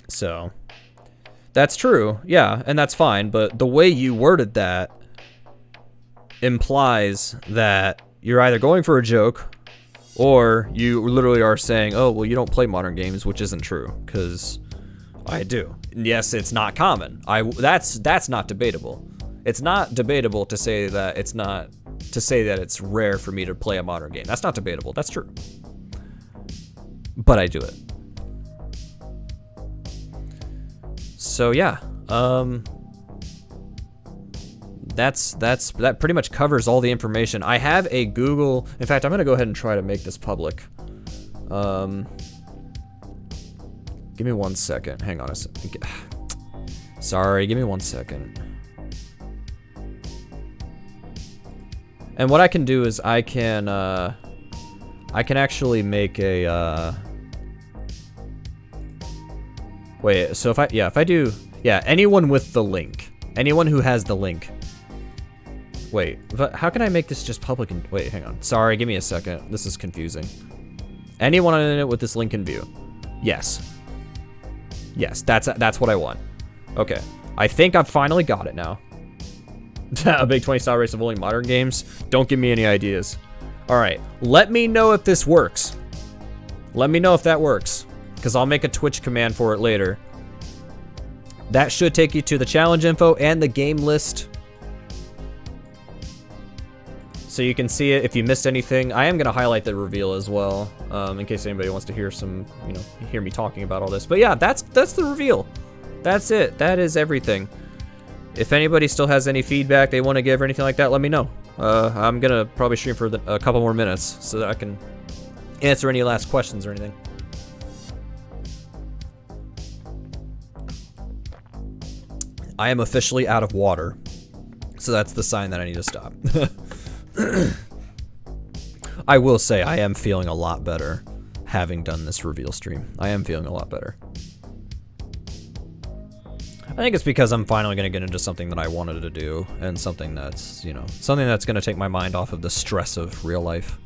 So that's true, yeah, and that's fine, but the way you worded that implies that you're either going for a joke or you literally are saying, oh, well, you don't play modern games, which isn't true, because I do. Yes, it's not common. That's not debatable. It's not debatable to say that it's rare for me to play a modern game. That's not debatable. That's true. But I do it. So yeah, that pretty much covers all the information. I have a Google. In fact, I'm gonna go ahead and try to make this public. Give me 1 second. Hang on a second. Sorry, give me 1 second. And what I can do is I can actually make a wait, so if I do, anyone with the link, anyone who has the link. Wait, but how can I make this just public? And wait, hang on. Sorry, give me a second. This is confusing. Anyone in it with this link in view? Yes. Yes, that's what I want. Okay, I think I've finally got it now. A big 20-style race of only modern games? Don't give me any ideas. Alright, let me know if this works. Let me know if that works, because I'll make a Twitch command for it later. That should take you to the challenge info and the game list, so you can see it if you missed anything. I am going to highlight the reveal as well, in case anybody wants to hear some, you know, hear me talking about all this. But yeah, that's the reveal. That's it. That is everything. If anybody still has any feedback they want to give or anything like that, let me know. I'm going to probably stream for a couple more minutes so that I can answer any last questions or anything. I am officially out of water, so that's the sign that I need to stop. I will say I am feeling a lot better having done this reveal stream. I am feeling a lot better. I think it's because I'm finally going to get into something that I wanted to do, and something that's, you know, something that's going to take my mind off of the stress of real life.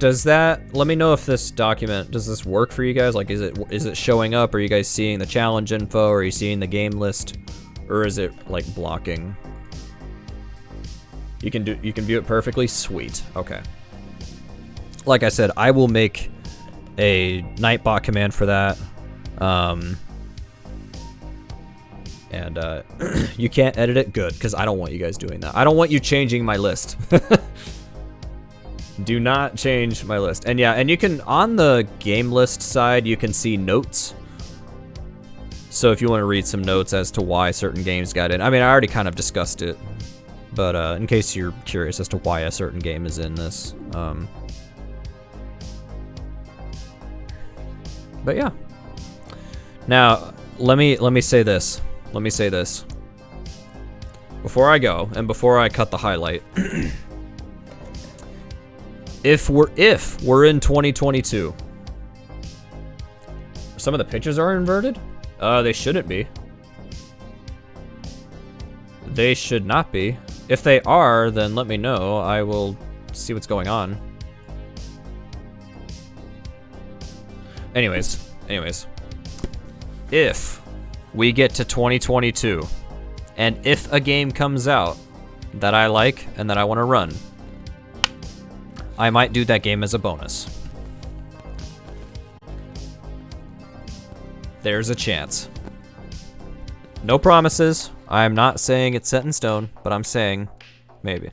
Does that, let me know if this document, does this work for you guys? Like, is it showing up? Are you guys seeing the challenge info? Are you seeing the game list? Or is it like blocking? You can view it perfectly? Sweet. Okay. Like I said, I will make a Nightbot command for that. And you can't edit it? Good, because I don't want you guys doing that. I don't want you changing my list. Do not change my list. And yeah, and you can, on the game list side, you can see notes. So if you want to read some notes as to why certain games got in. I mean, I already kind of discussed it. But in case you're curious as to why a certain game is in this. But yeah. Now, let me say this. Let me say this. Before I go, and before I cut the highlight, if we're in 2022, some of the pictures are inverted? They shouldn't be. They should not be. If they are, then let me know. I will see what's going on. Anyways. If we get to 2022, and if a game comes out that I like and that I want to run, I might do that game as a bonus. There's a chance. No promises. I'm not saying it's set in stone, but I'm saying maybe.